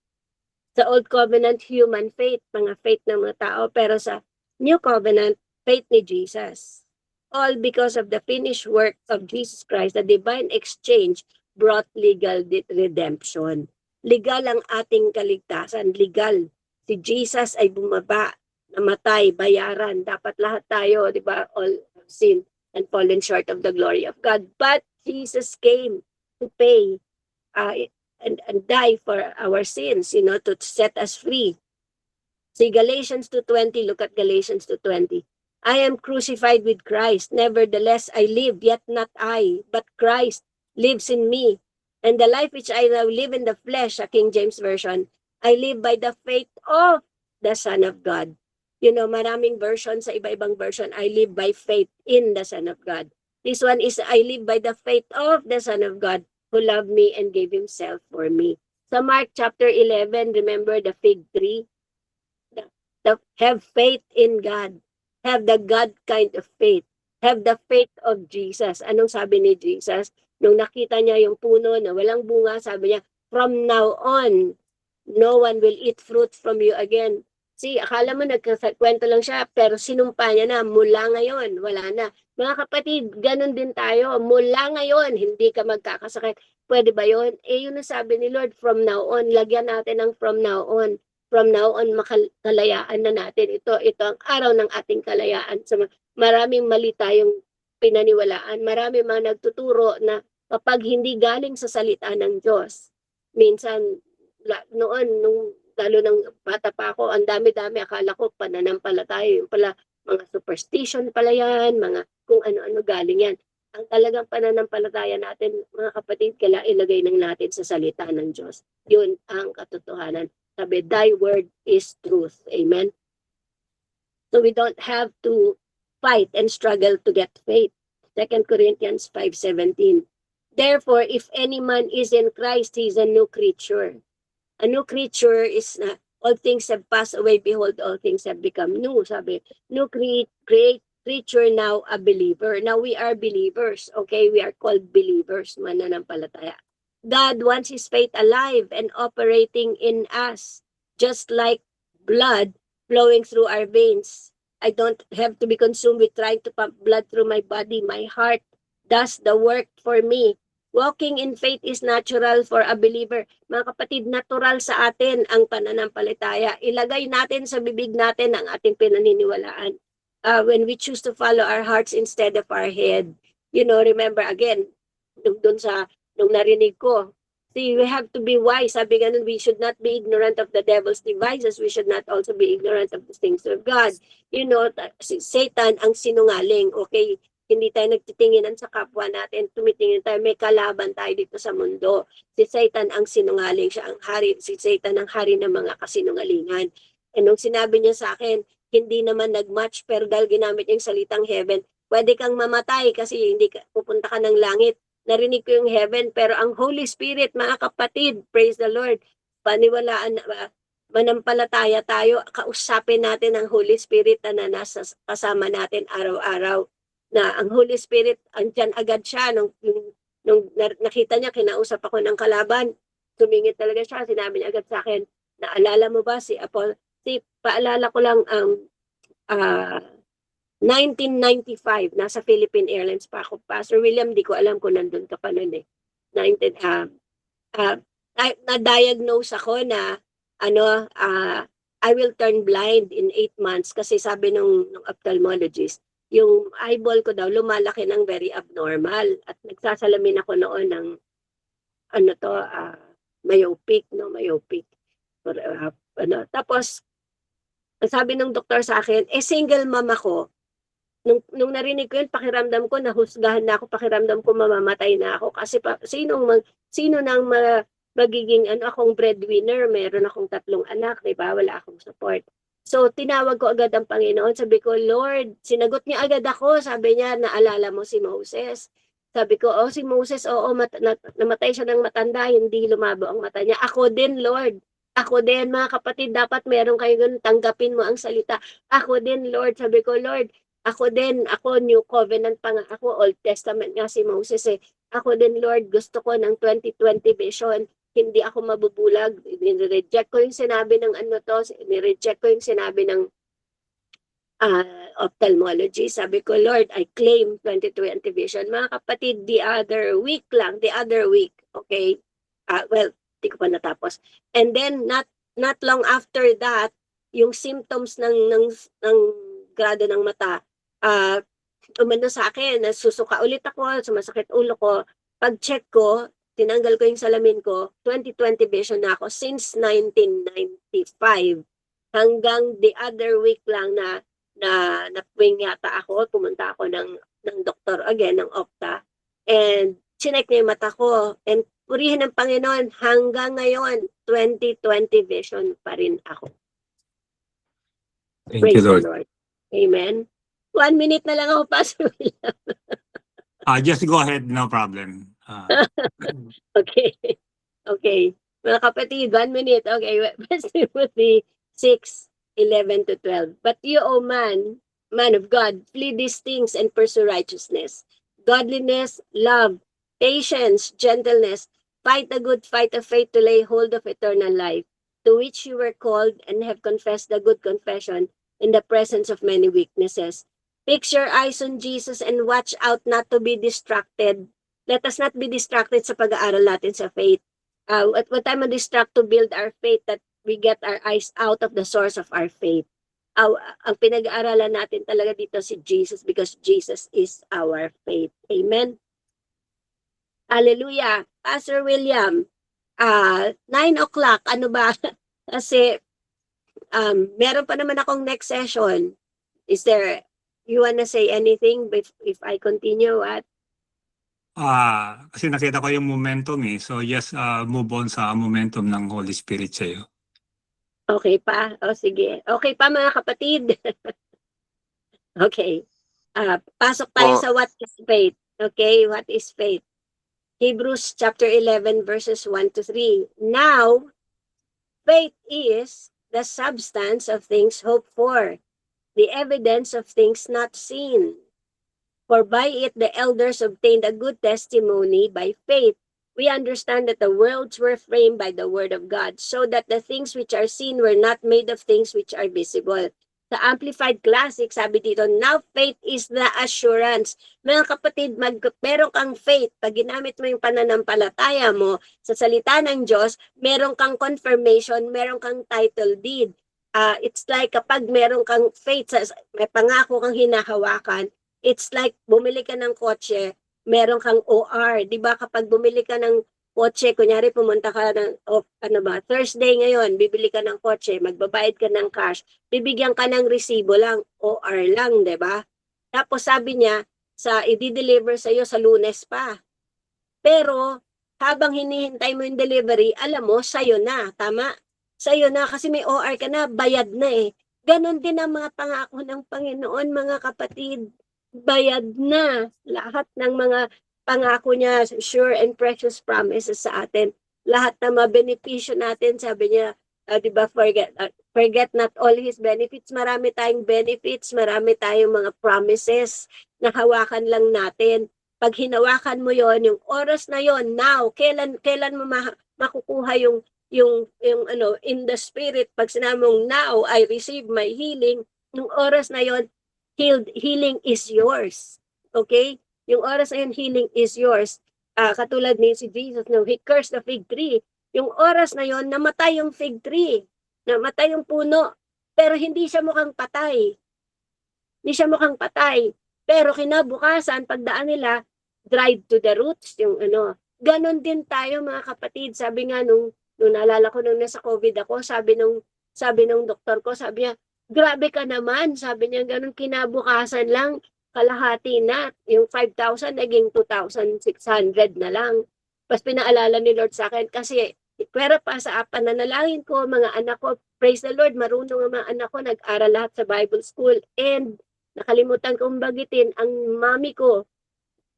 Sa Old Covenant, human faith, mga faith ng mga tao. Pero sa New Covenant, faith ni Jesus. All because of the finished work of Jesus Christ, the divine exchange brought legal redemption. Legal ang ating kaligtasan. Legal. Si Jesus ay bumaba, namatay, bayaran. Dapat lahat tayo, di ba, all sin and fallen short of the glory of God. But Jesus came to pay and die for our sins, to set us free. See Galatians 2:20, look at Galatians 2:20. I am crucified with Christ. Nevertheless, I live, yet not I, but Christ lives in me. And the life which I now live in the flesh, King James Version, I live by the faith of the Son of God. Maraming version sa iba-ibang version, I live by faith in the Son of God. This one is, I live by the faith of the Son of God who loved me and gave Himself for me. Sa Mark chapter 11, remember the fig tree? Have faith in God. Have the God kind of faith. Have the faith of Jesus. Anong sabi ni Jesus? Nung nakita niya yung puno na walang bunga, sabi niya, from now on, no one will eat fruit from you again. See, akala mo nagkakwento lang siya, pero sinumpa niya na, mula ngayon, wala na. Mga kapatid, ganun din tayo. Mula ngayon, hindi ka magkakasakit. Pwede ba yun? Yun ang sabi ni Lord, from now on, lagyan natin ng from now on. From now on, makalayaan na natin. Ito ang araw ng ating kalayaan. So, maraming mali tayong pinaniwalaan. Maraming mga nagtuturo na kapag hindi galing sa salita ng Diyos, minsan, noon, lalo ng bata pa ako, ang dami-dami, akala ko pananampalataya, yung pala, mga superstition pala yan, mga kung ano-ano galing yan. Ang talagang pananampalataya natin, mga kapatid, kailangan ilagay ng natin sa salita ng Diyos. Yun ang katotohanan. Sabi, thy word is truth. Amen? So we don't have to fight and struggle to get faith. 2 Corinthians 5:17. Therefore, if any man is in Christ, he is a new creature. A new creature is na all things have passed away, behold, all things have become new. Sabi, new creature, now a believer. Now we are believers, okay? We are called believers, mananampalataya. God wants His faith alive and operating in us, just like blood flowing through our veins. I don't have to be consumed with trying to pump blood through my body. My heart does the work for me. Walking in faith is natural for a believer. Mga kapatid, natural sa atin ang pananampalataya. Ilagay natin sa bibig natin ang ating pinaniniwalaan. When we choose to follow our hearts instead of our head. You know, remember again, nung narinig ko, see, we have to be wise. Sabi ganun, we should not be ignorant of the devil's devices. We should not also be ignorant of the things of God. You know, si Satan ang sinungaling, okay? Hindi tayo nagtitinginan sa kapwa natin, tumitingin tayo, may kalaban tayo dito sa mundo. Si Satan ang sinungaling, siya ang hari, si Satan ang hari ng mga kasinungalingan. And nung sinabi niya sa akin, hindi naman nag-match, pero dahil ginamit yung salitang heaven, pwede kang mamatay kasi hindi ka, pupunta ka ng langit. Narinig ko yung heaven, pero ang Holy Spirit, mga kapatid, praise the Lord, paniwalaan, manampalataya tayo, kausapin natin ang Holy Spirit na nasa kasama natin araw-araw. Na ang Holy Spirit, andyan agad siya. Nung nakita niya, kinausap ako ng kalaban, tumingit talaga siya, sinabi niya agad sa akin, naalala mo ba si Apollo? Paalala ko lang ang 1995, nasa Philippine Airlines pa ako. Pastor William, di ko alam kung nandun ka pa nun eh. Na-diagnose ako na I will turn blind in 8 months kasi sabi nung ophthalmologist, yung eyeball ko daw lumalaki ng very abnormal at nagsasalamin ako noon ng myopic. Tapos sabi ng doktor sa akin, single mom ako. Nung narinig ko yun, pakiramdam ko, nahusgahan na ako, pakiramdam ko mamamatay na ako. Kasi sino nang magiging akong breadwinner, meron akong 3 anak, diba? Wala akong support. So, tinawag ko agad ang Panginoon. Sabi ko, Lord, sinagot niya agad ako. Sabi niya, naalala mo si Moses. Sabi ko, si Moses, namatay siya ng matanda, hindi lumabo ang mata niya. Ako din, Lord. Ako din, mga kapatid, dapat meron kayo ganun, tanggapin mo ang salita. Ako din, Lord. Sabi ko, Lord, ako din, ako New Covenant pa nga ako, Old Testament nga si Moses eh. Ako din, Lord, gusto ko ng 2020 vision. Hindi ako mabubulag. Nireject ko yung sinabi ng nireject ko yung sinabi ng ophthalmology. Sabi ko, Lord, I claim 2020 vision. Mga kapatid, the other week, okay? Well, di ko pa natapos. And then, not long after that, yung symptoms ng grado ng mata, umano sa akin, nasusuka ulit ako, sumasakit ulo ko. Pag-check ko, tinanggal ko yung salamin ko, 2020 vision na ako since 1995. Hanggang the other week lang na napwing yata ako, pumunta ako ng doktor again, ng opta. And chinek niya yung mata ko. And purihin ng Panginoon, hanggang ngayon, 2020 vision pa rin ako. Thank you, Lord. The Lord. Amen. 1 minute na lang ako, Pastor William. Just go ahead, no problem. Okay. Mga kapatid, 1 minute. Okay, First Timothy 6, 11 to 12. But you, O man of God, flee these things and pursue righteousness, godliness, love, patience, gentleness. Fight the good fight of faith to lay hold of eternal life, to which you were called and have confessed the good confession in the presence of many witnesses. Fix your eyes on Jesus and watch out not to be distracted. Let us not be distracted sa pag-aaral natin sa faith. What time we distract to build our faith, that we get our eyes out of the source of our faith. Ang pinag-aaralan natin talaga dito si Jesus, because Jesus is our faith. Amen. Hallelujah. Pastor William, 9 o'clock, ano ba? Kasi meron pa naman akong next session. Is there, you wanna say anything if I continue at? Kasi nakita ko yung momentum So just move on sa momentum ng Holy Spirit sa'yo. Okay pa? O sige. Okay pa mga kapatid? Okay. Pasok tayo sa what is faith. Okay, what is faith? Hebrews chapter 11 verses 1 to 3. Now, faith is the substance of things hoped for, the evidence of things not seen. For by it the elders obtained a good testimony. By faith, we understand that the worlds were framed by the word of God, so that the things which are seen were not made of things which are visible. Sa Amplified Classic, sabi dito, now faith is the assurance. Mga kapatid, meron kang faith. Pag ginamit mo yung pananampalataya mo sa salita ng Diyos, meron kang confirmation, meron kang title deed. It's like kapag meron kang faith, may pangako kang hinahawakan, it's like bumili ka ng kotse, meron kang OR. Diba kapag bumili ka ng kotse, kunyari pumunta ka ng, Thursday ngayon, bibili ka ng kotse, magbabayad ka ng cash, bibigyan ka ng resibo lang, OR lang, diba? Tapos sabi niya, i-deliver sa'yo sa Lunes pa. Pero, habang hinihintay mo yung delivery, alam mo, sa'yo na, tama? Sa'yo na, kasi may OR ka na, bayad na eh. Ganon din ang mga pangako ng Panginoon, mga kapatid. Bayad na lahat ng mga pangako niya, sure and precious promises sa atin. Lahat ng mga benepisyo natin, sabi niya, diba, forget not all His benefits. Marami tayong benefits, marami tayong mga promises na hawakan lang natin. Pag hinawakan mo yon, yung oras na yon, now, kailan mo makukuha yung in the spirit, pag sinabi mong now I receive my healing, yung oras na yon, healing is yours. Okay? Yung oras na yun, healing is yours. Katulad ni si Jesus, no, He cursed the fig tree. Yung oras na yun, namatay yung fig tree. Namatay yung puno. Pero hindi siya mukhang patay. Hindi siya mukhang patay. Pero kinabukasan, pagdaan nila, dried to the roots. Yung ganon din tayo mga kapatid. Sabi nga nung naalala ko nung nasa COVID ako, sabi nung doktor ko, sabi niya, grabe ka naman. Sabi niya, ganun kinabukasan lang, kalahati na. Yung 5,000 naging 2,600 na lang. Tapos pinaalala ni Lord sa akin, kasi pwera pa sa pananalangin ko, mga anak ko, praise the Lord, marunong ang mga anak ko, nag-aral lahat sa Bible school. And nakalimutan kong bagitin, ang mami ko,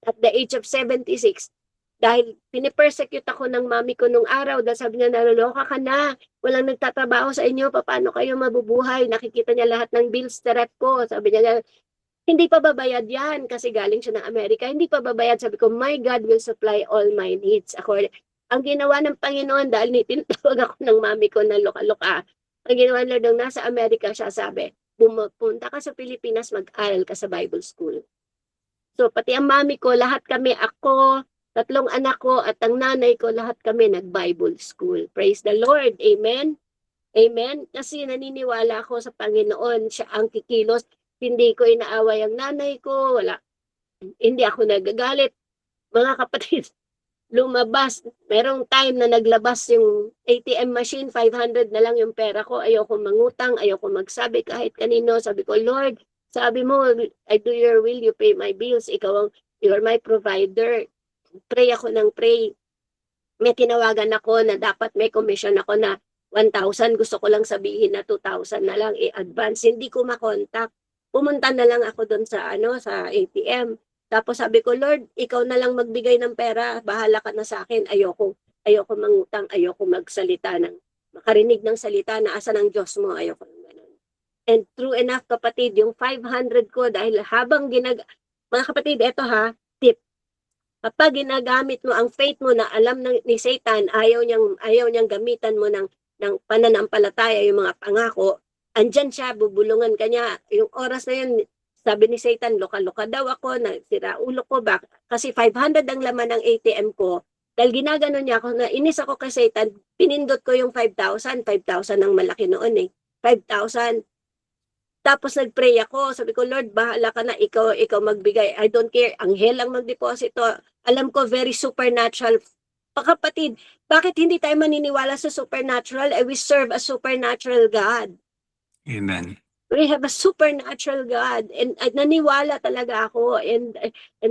at the age of 76, dahil pinipersecute ako ng mami ko nung araw, dahil sabi niya, naloloka ka na, walang nagtatrabaho sa inyo, paano kayo mabubuhay? Nakikita niya lahat ng bills na rep ko. Sabi niya, hindi pa babayad yan, kasi galing siya ng Amerika, hindi pa babayad. Sabi ko, my God will supply all my needs. Ang ginawa ng Panginoon, dahil tinatawag ako ng mami ko na loka-loka, ang ginawa nila nung nasa Amerika siya, sabi, pumunta ka sa Pilipinas, mag-aral ka sa Bible school. So, pati ang mami ko, lahat kami, ako, 3 anak ko at ang nanay ko, lahat kami nag-Bible school. Praise the Lord. Amen? Amen? Kasi naniniwala ako sa Panginoon. Siya ang kikilos. Hindi ko inaaway ang nanay ko. Wala. Hindi ako nagagalit. Mga kapatid, lumabas. Merong time na naglabas yung ATM machine, 500 na lang yung pera ko. Ayoko mangutang, ayoko magsabi kahit kanino. Sabi ko, Lord, sabi mo, I do your will, you pay my bills. You're my provider. Pray ako ng pray. May tinawagan ako na dapat may commission ako na 1,000. Gusto ko lang sabihin na 2,000 na lang i-advance. Hindi ko makontak. Pumunta na lang ako doon sa ATM. Tapos sabi ko, Lord, ikaw na lang magbigay ng pera. Bahala ka na sa akin. Ayoko mangutang. Ayoko magsalita makarinig ng salita na asa ng Diyos mo. Ayoko ng ganun. And true enough, kapatid, yung 500 ko, dahil habang mga kapatid, eto ha, tip. Kapag ginagamit mo ang faith mo na alam ni Satan, ayaw niyang gamitan mo ng pananampalataya, yung mga pangako, andyan siya, bubulungan ka niya. Yung oras na yun, sabi ni Satan, loka-loka daw ako, nasira ulo ko, kasi 500 ang laman ng ATM ko. Dahil ginagano niya ako, na inis ako kay Satan, pinindot ko yung 5,000 ang malaki noon 5,000. Tapos nag-pray ako. Sabi ko, Lord, bahala ka na. Ikaw magbigay. I don't care. Anghel lang magdeposito. Alam ko, very supernatural. Pakapatid, bakit hindi tayo maniniwala sa supernatural? We serve a supernatural God. Amen. We have a supernatural God. And naniwala talaga ako. And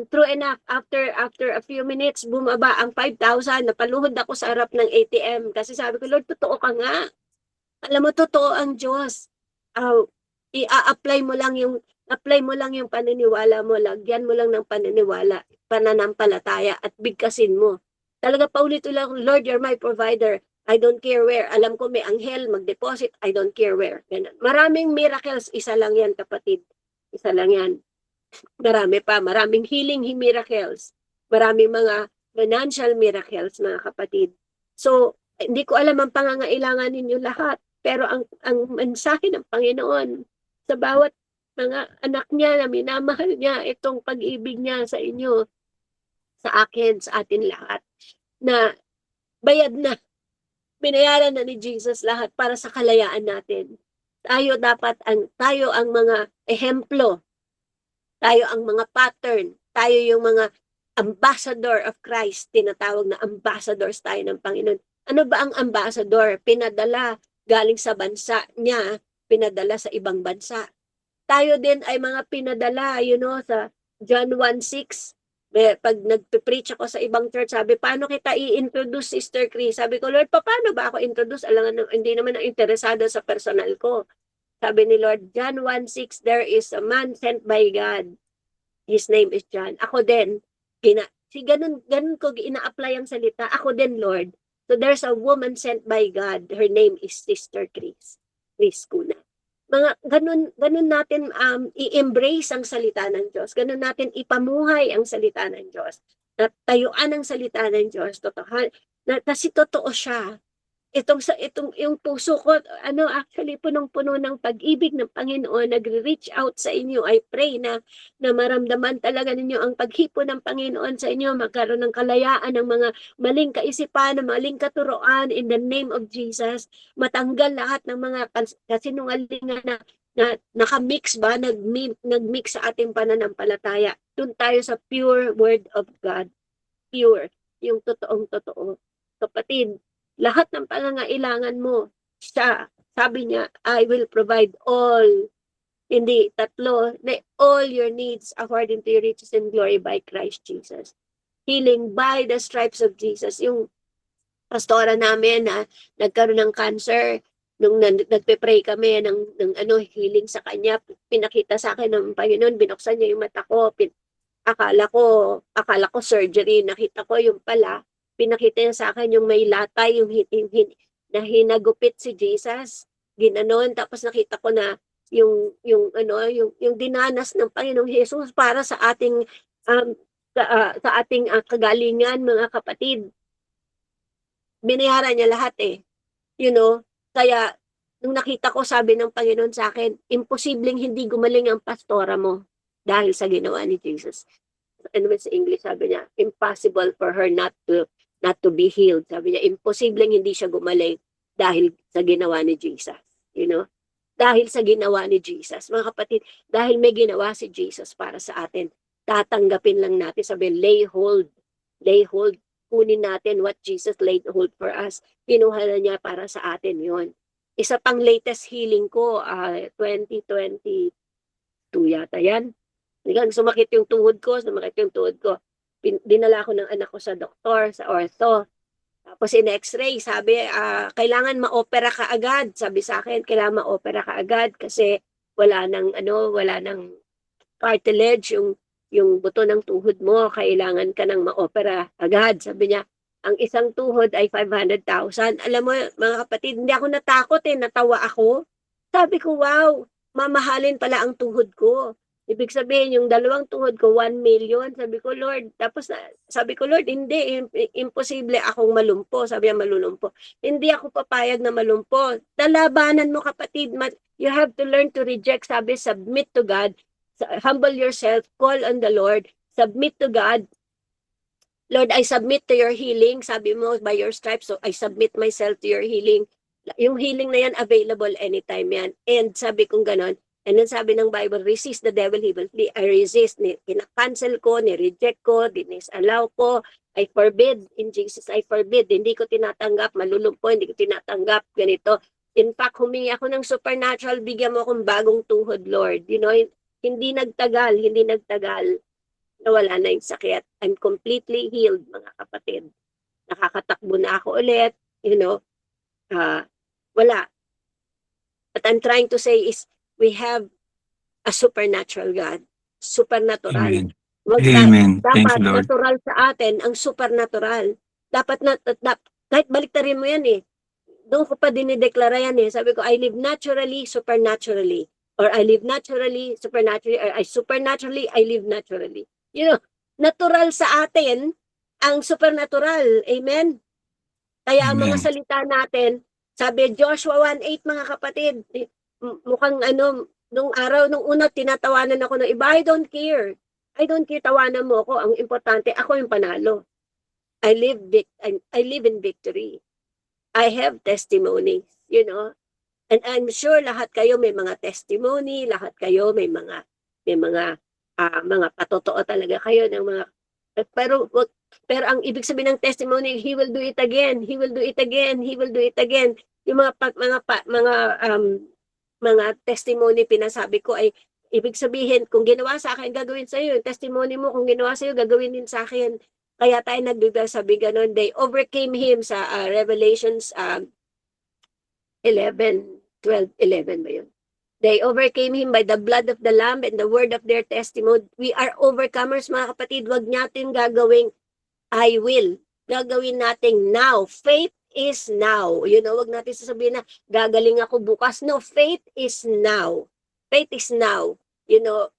true enough, after a few minutes, bumaba ang 5,000. Napaluhod ako sa harap ng ATM. Kasi sabi ko, Lord, totoo ka nga. Alam mo, totoo ang Diyos. I-apply mo lang yung paniniwala mo, lagyan mo lang ng pananampalataya at bigkasin mo. Talaga paulit lang, Lord, you're my provider. I don't care where. Alam ko may anghel mag-deposit. I don't care where. Maraming miracles. Isa lang yan, kapatid. Isa lang yan. Marami pa. Maraming healing miracles. Maraming mga financial miracles, mga kapatid. So, hindi ko alam ang pangangailangan ninyo lahat. Pero ang mensahe ng Panginoon sa bawat mga anak niya na minamahal niya, itong pag-ibig niya sa inyo, sa akin, sa atin lahat, na bayad na, binayaran na ni Jesus lahat para sa kalayaan natin. Tayo ang mga ehemplo, tayo ang mga pattern, tayo yung mga ambassador of Christ, tinatawag na ambassadors tayo ng Panginoon. Ano ba ang ambassador? Pinadala galing sa bansa niya, pinadala sa ibang bansa. Tayo din ay mga pinadala, sa John 1:6. Pag nagpe-preach ako sa ibang church, sabi, paano kita i-introduce, Sister Chris? Sabi ko, Lord, paano ba ako introduce? Alam, hindi naman na interesado sa personal ko. Sabi ni Lord, John 1:6, there is a man sent by God. His name is John. Ako din, ganun ko ina-apply ang salita. Ako din, Lord. So there's a woman sent by God. Her name is Sister Chris Kuna. Mga ganun natin i-embrace ang salita ng Diyos. Ganun natin ipamuhay ang salita ng Diyos. Tayuan ang salita ng Diyos. Kasi totoo siya. Yung puso ko, actually punong-puno ng pag-ibig ng Panginoon, nagre-reach out sa inyo. I pray na maramdaman talaga ninyo ang paghipo ng Panginoon sa inyo, magkaroon ng kalayaan ng mga maling kaisipan, ng maling katuroan in the name of Jesus. Matanggal lahat ng mga kasinungalingan na nakamix ba, nagmix sa ating pananampalataya. Doon tayo sa pure word of God. Pure, yung totoong totoo. Kapatid, lahat ng pangangailangan mo, sabi niya, I will provide all, hindi tatlo, all your needs according to your riches and glory by Christ Jesus. Healing by the stripes of Jesus. Yung pastora namin na nagkaroon ng cancer, nung nagpe-pray kami ng healing sa kanya, pinakita sa akin ng Panginoon, binuksan niya yung mata ko, akala ko surgery, nakita ko yung pala, pinakita niya sa akin yung may latay, yung na hinagupit si Jesus, ginanon, tapos nakita ko na yung dinanas ng Panginoong Jesus para sa ating sa ating kagalingan, mga kapatid. Binayaran niya lahat kaya nung nakita ko, sabi ng Panginoon sa akin, imposibleng hindi gumaling ang pastora mo dahil sa ginawa ni Jesus. Ano ba sa English, sabi niya, impossible for her not to be healed. Sabi niya, imposibleng hindi siya gumaling dahil sa ginawa ni Jesus. Dahil sa ginawa ni Jesus. Mga kapatid, dahil may ginawa si Jesus para sa atin, tatanggapin lang natin, sabi, lay hold, kunin natin what Jesus laid hold for us. Kinuha na niya para sa atin yon. Isa pang latest healing ko, 2022 yata yan. Sumakit yung tuhod ko. Dinala ko ng anak ko sa doktor, sa ortho. Tapos in-x-ray, sabi, kailangan ma-opera ka agad. Sabi sa akin, kailangan ma-opera ka agad kasi wala nang cartilage, yung buto ng tuhod mo, kailangan ka nang ma-opera agad. Sabi niya, ang isang tuhod ay 500,000. Alam mo, mga kapatid, hindi ako natakot natawa ako. Sabi ko, wow, mamahalin pala ang tuhod ko. Ibig sabihin, yung 2 tuhod ko, 1 million. Sabi ko, Lord, tapos sabi ko, Lord, hindi, imposible akong malumpo. Sabi niya, malulumpo. Hindi ako papayag na malumpo. Lalabanan mo, kapatid. You have to learn to reject. Sabi, submit to God. Humble yourself. Call on the Lord. Submit to God. Lord, I submit to your healing. Sabi mo, by your stripes, so I submit myself to your healing. Yung healing na yan, available anytime yan. And sabi kong ganon. And then sabi ng Bible, resist the devil, he will flee. I resist. Kina-cancel ko, ni-reject ko, dinis-allow ko. I forbid. In Jesus, I forbid. Hindi ko tinatanggap. Malulumpo, hindi ko tinatanggap. Ganito. In fact, humingi ako ng supernatural. Bigyan mo akong bagong tuhod, Lord. You know, hindi nagtagal. Nawala na yung sakit. I'm completely healed, mga kapatid. Nakakatakbo na ako ulit. You know, wala. What I'm trying to say is, we have a supernatural God. Supernatural. Amen. Amen. Thank Dapat you, Lord. natural sa atin ang supernatural. Dapat kahit baliktarin mo yan eh. Doon ko pa dinideklara yan eh. Sabi ko, I live naturally, supernaturally. Or I live naturally, supernaturally. Or supernaturally, I live naturally. You know, natural sa atin ang supernatural. Amen? Kaya ang mga Amen. salita natin, sabi Joshua 1:8, mga kapatid, mukhang nung araw, nung una, tinatawanan ako ng iba. I don't care, tawanan mo ako. Ang importante, ako yung panalo. I live in victory. I have testimonies, you know. And I'm sure lahat kayo may mga testimony, lahat kayo may mga patotoo talaga kayo ng mga, pero ang ibig sabihin ng testimony, he will do it again, he will do it again, he will do it again. Yung mga testimony pinasabi ko ay ibig sabihin, kung ginawa sa akin, gagawin sa iyo. Yung testimony mo, kung ginawa sa iyo, gagawin din sa akin. Kaya tayo nagsabi ganun. They overcame him sa Revelations 11 ba yun? They overcame him by the blood of the Lamb and the word of their testimony. We are overcomers, mga kapatid. Huwag natin gagawing I will. Gagawin natin now. Faith is now. You know, wag natin sasabihin na gagaling ako bukas. No, faith is now. Faith is now. You know,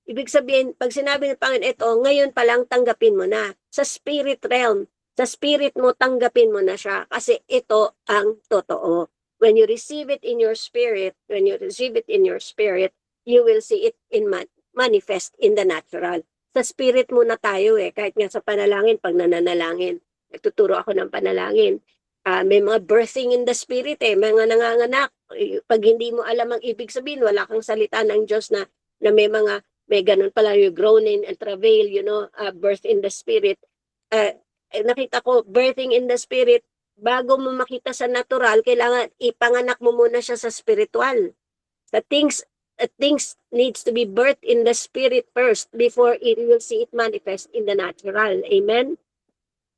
ibig sabihin, pag sinabi ng Panginoon, ito, ngayon pa lang tanggapin mo na. Sa spirit realm, sa spirit mo, tanggapin mo na siya. Kasi ito ang totoo. When you receive it in your spirit, you will see it manifest in the natural. Sa spirit muna tayo eh. Kahit nga sa panalangin, pag nananalangin, nagtuturo ako ng panalangin. May mga birthing in the spirit eh, mga nanganganak. Pag hindi mo alam ang ibig sabihin, wala kang salita ng Diyos na may ganun pala yung groaning and travail, you know, birth in the spirit. Nakita ko, birthing in the spirit, bago mo makita sa natural, kailangan ipanganak mo muna siya sa spiritual. The things needs to be birthed in the spirit first before it will see it manifest in the natural. Amen?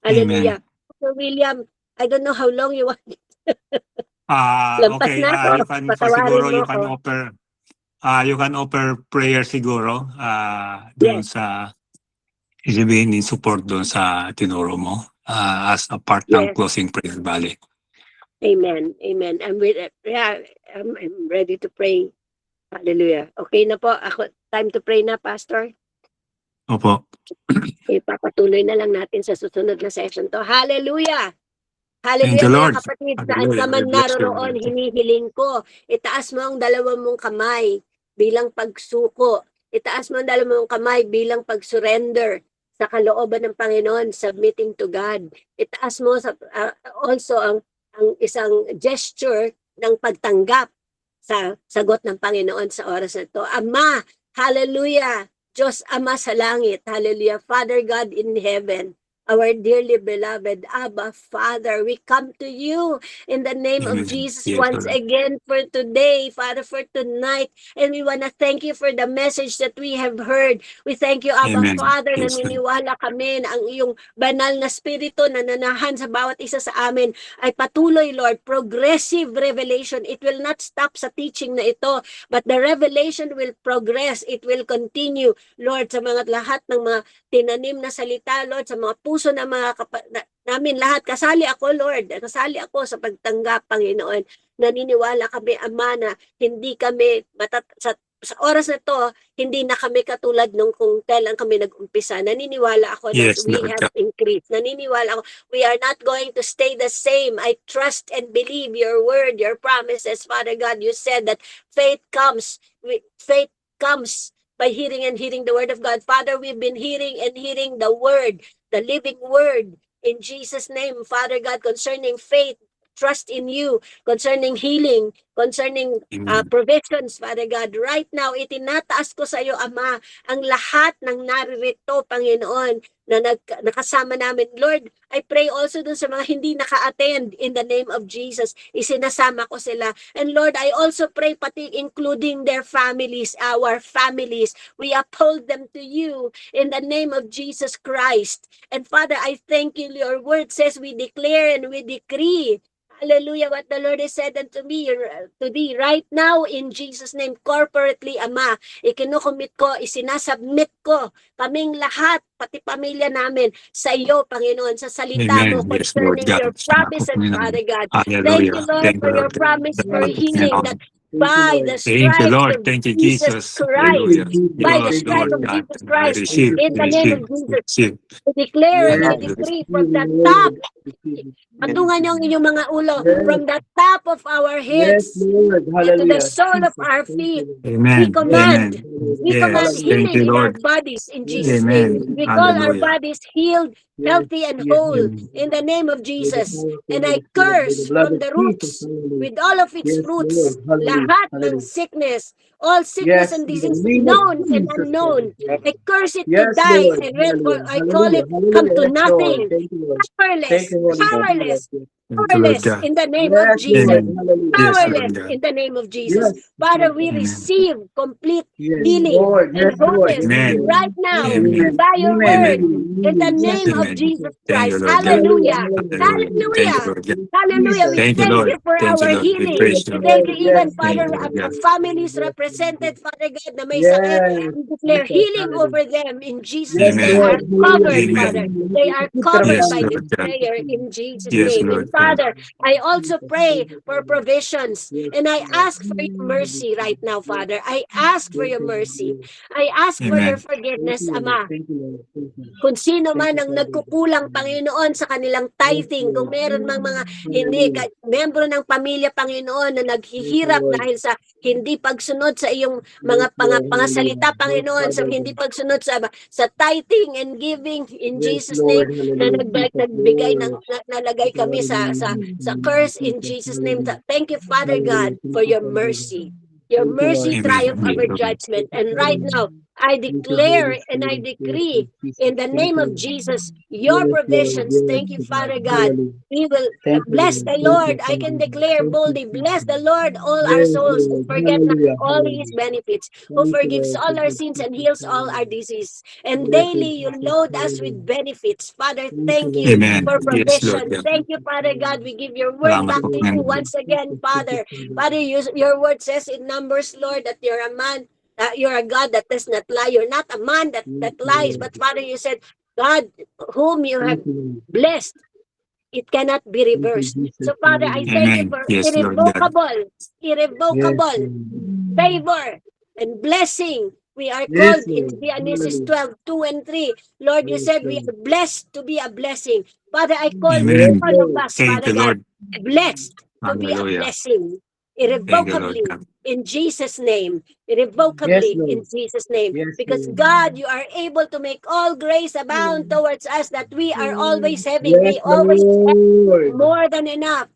Hallelujah. So William, I don't know how long you want. Lampas Okay, na ako. Patawarin mo ako. you can offer prayer siguro doon Yes. sa sabihin in support doon sa tinuro mo as a part ng Yes. closing prayer bali. Amen. Amen. I'm ready to pray. Hallelujah. Okay na po. Time to pray na, Pastor. Opo. Ipapatuloy na lang natin sa susunod na session to. Hallelujah! Thank you, Hallelujah, Lord. mga kapatid. Saan Hallelujah. ka man We bless you, naroon, Lord. hinihiling ko. Itaas mo ang 2 mong kamay bilang pagsuko. Itaas mo ang 2 mong kamay bilang pag-surrender sa kalooban ng Panginoon, submitting to God. Itaas mo also ang isang gesture ng pagtanggap sa sagot ng Panginoon sa oras na ito. Ama, hallelujah! Diyos Ama sa langit, hallelujah! Father God in heaven, our dearly beloved Abba Father, we come to you in the name of Amen. Jesus Yes, once Lord. again for today, Father, for tonight. And we want to thank you for the message that we have heard. We thank you, Abba Amen. Father, na Yes, Lord. naniniwala kami na ang iyong banal na spirito na nanahan sa bawat isa sa amin ay patuloy, Lord, progressive revelation. It will not stop sa teaching na ito, but the revelation will progress. It will continue, Lord, sa mga lahat ng mga tinanim na salita, Lord, sa mga puso puso ng mga namin lahat. Kasali ako, Lord. Kasali ako sa pagtanggap, Panginoon. Naniniwala kami, Ama, na hindi kami sa oras na to, hindi na kami katulad nung kung kailan kami nag-umpisa. Naniniwala ako that Yes, we Lord have increased. Naniniwala ako, we are not going to stay the same. I trust and believe your word, your promises, Father God. You said that faith comes by hearing and hearing the word of God. Father, we've been hearing and hearing the word, the living word. In Jesus' name, Father God, concerning faith, trust in you, concerning healing, concerning provisions, Father God. Right now, itinataas ko sa iyo, Ama, ang lahat ng naririto, Panginoon, na nakasama namin. Lord, I pray also dun sa mga hindi naka-attend in the name of Jesus. Isinasama ko sila. And Lord, I also pray pati including their families, our families. We uphold them to you in the name of Jesus Christ. And Father, I thank you. Your word says we declare and we decree, hallelujah, what the Lord has said unto me, to thee, right now, in Jesus' name, corporately, Ama, ikinukumit ko, isinasubmit ko, kaming lahat, pati pamilya namin, sa iyo, Panginoon, sa salita mo, Yes, Lord concerning God. your promises, Father God. Thank Hallelujah. you, Lord, Thank for you, your Lord. promise for healing, that Thank you, by Lord. the Thank you, stripes Lord. of Thank you, Jesus Jesus. Christ, Hallelujah. by the Yes, stripes Lord of God. Jesus I Christ, receive, in the name of receive, Jesus, receive. we declare and we Yes, Hallelujah. decree receive from the your top. word. Receive it. Patungan niyo ang inyong mga ulo, Yes, from the top of our yes, heads Lord. and to the Hallelujah. sole of Jesus, our thank feet. you, Lord. We Amen. Yes, command, Amen. we hallelujah. command Yes. Hallelujah. Thank healing you, in our Lord. bodies in Yes, Jesus' name. Lord. Amen. We call our Hallelujah. bodies healed, Yes, healthy, and yes, whole Lord. in the name of By the Jesus. power of the And Holy I Spirit, by the curse blood from of the Jesus. roots, Hallelujah. with all of its Yes, Lord. fruits, Hallelujah. lahat ng Hallelujah. sickness, all sickness Yes, and in the disease, name of known and Jesus. unknown. I curse it to Yes, die. Lord. Hallelujah. I call Hallelujah. it come Hallelujah. to Yes, Lord. nothing. Thank you, Lord. Thank Powerless, you, Holy Spirit. powerless, Thank you, Lord powerless God. in the name of Yes, Jesus. Lord. Amen. Hallelujah. Yes, Powerless Lord God. in the name of Jesus. Yes, Father, we Jesus. Amen. receive complete Yes, healing Lord. and Yes, Lord. wholeness Yes, Amen. Lord. right now Amen. Amen. by your Amen. word Amen. in the Yes, name of Lord. Amen. Jesus Thank you, Christ. Lord God. Hallelujah. Hallelujah. Hallelujah. Hallelujah. Thank you, Hallelujah. Lord God. Hallelujah. Jesus. We Thank you, thank Lord. you for Thank you, our Lord. We healing. Yes, praise you. We Lord. thank you Lord. even, Yes, Thank Father, you, Lord. Lord God. families Yes, represented, Father God, na may sakit. yes, We declare Jesus. healing Hallelujah. over them in Jesus' Yes, name. They Amen. are Lord. Hallelujah. covered, Yes, Father. Amen. They are covered Yes, by this Lord God. prayer in Jesus' Yes, name. And Lord God. Father, I also pray for provisions. yes, And I Lord. ask for your mercy right now, Father. I ask for Thank your you, mercy. Lord. I ask for your Amen. Thank forgiveness, you, Lord. Ama. Thank you, Lord. Thank you. Kung sino Thank man you, ang Father. nagkukulang, Panginoon, sa kanilang Yes, tithing, kung Lord. meron mang mga hindi, Hallelujah. membro ng pamilya, Panginoon, na Yes, naghihirap Lord. dahil sa hindi pagsunod sa iyong Yes, Lord. Hallelujah. pangasalita, Yes, Panginoon, sa Father. hindi pagsunod sa tithing and giving in Yes, Jesus' name, Lord. na Hallelujah. Jesus. nagbigay Glory. nalagay kami sa curse in Jesus' name. Hallelujah. Thank you, Father Hallelujah. God, Thank for you, your Father. mercy. Your Thank you, Lord. mercy Thank you, triumph Amen. over Jesus. Amen. judgment. Thank And you, right Father. now, I Thank you, Holy declare and I Spirit. Yes, decree Lord Jesus. in the Thank name you, of Lord. Jesus, your Yes, Lord. provisions. Yes, Thank you, God. Father God. Hallelujah. We will Thank you, bless Lord. the Thank you, Lord. I can Father. declare Thank you, boldly, bless Jesus. the Lord, all our Yes, souls, and Lord. forget not Hallelujah. all his Hallelujah. benefits, who Thank you, forgives Lord. all Thank our you, sins and Jesus. heals all our Hallelujah. disease. And Yes, Lord daily you Jesus. load us with Hallelujah. benefits. Father, Thank you, thank Lord. you Amen. for Hallelujah. Yes, Lord provision. God. Thank you, Jesus. Father God. We give your word Salamat back po, to you Panginoon. once again, Father. Father, your word says in Numbers, Lord, that you're a man, you're a God that does not lie. You're not a man Yes, that lies. Lord. But Father, you said, God, whom you have Thank you, Lord. blessed, it cannot be Thank you, reversed. Jesus. So Father, I Hallelujah. thank you Amen. for Yes, Lord God. Yes, irrevocable Lord. favor and blessing. We are Yes, called in Lord. Genesis Hallelujah. 12:2 and 3. Lord, you Yes, said we Lord. are blessed to be a blessing. Father, I call Yes, Amen. all of Lord. us, Thank Father you, God, Lord. blessed to be a Hallelujah. blessing. Thank you, Lord Irrevocably God. in Jesus' name. Yes, Irrevocably in Lord. Jesus' name. Yes, Because Lord. God, you are able to make all grace abound towards us, that we are always having, Yes, we always have Lord. more than enough.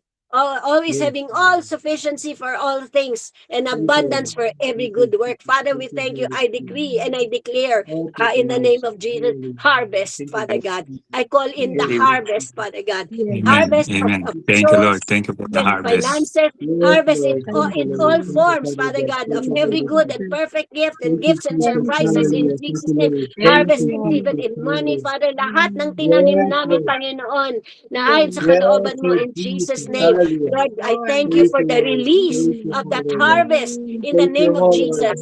Always Yes. having all sufficiency for all things and Thank you, abundance Lord. for every Thank you, good work. Jesus. Father, we Thank you, thank you. Holy I Spirit. decree and I declare Thank you, in the Lord. name of Jesus, Hallelujah. harvest, Thank you, Father Lord. God. I call in the Yes, Amen. Lord. harvest, Father God. Yes. Amen. Harvest Amen. of Thank you, Lord. souls Thank you for the and harvest. finances, Yes, harvest Lord. Thank you, in Lord. all Thank you, forms, Father Father God. God, Thank of you, every Father good God. and perfect gift and Thank you, gifts and Jesus. surprises in Hallelujah. Thank Jesus' you, name. Lord. Thank Harvest you, it even Jesus. in money, Hallelujah. Father. Lahat ng tinanim Yes, namin, Lord. Panginoon, na ayon sa Yes, kalooban mo Lord in Jesus' Jesus. name. Hallelujah. Lord, I thank you for the release of that harvest in the name of Jesus.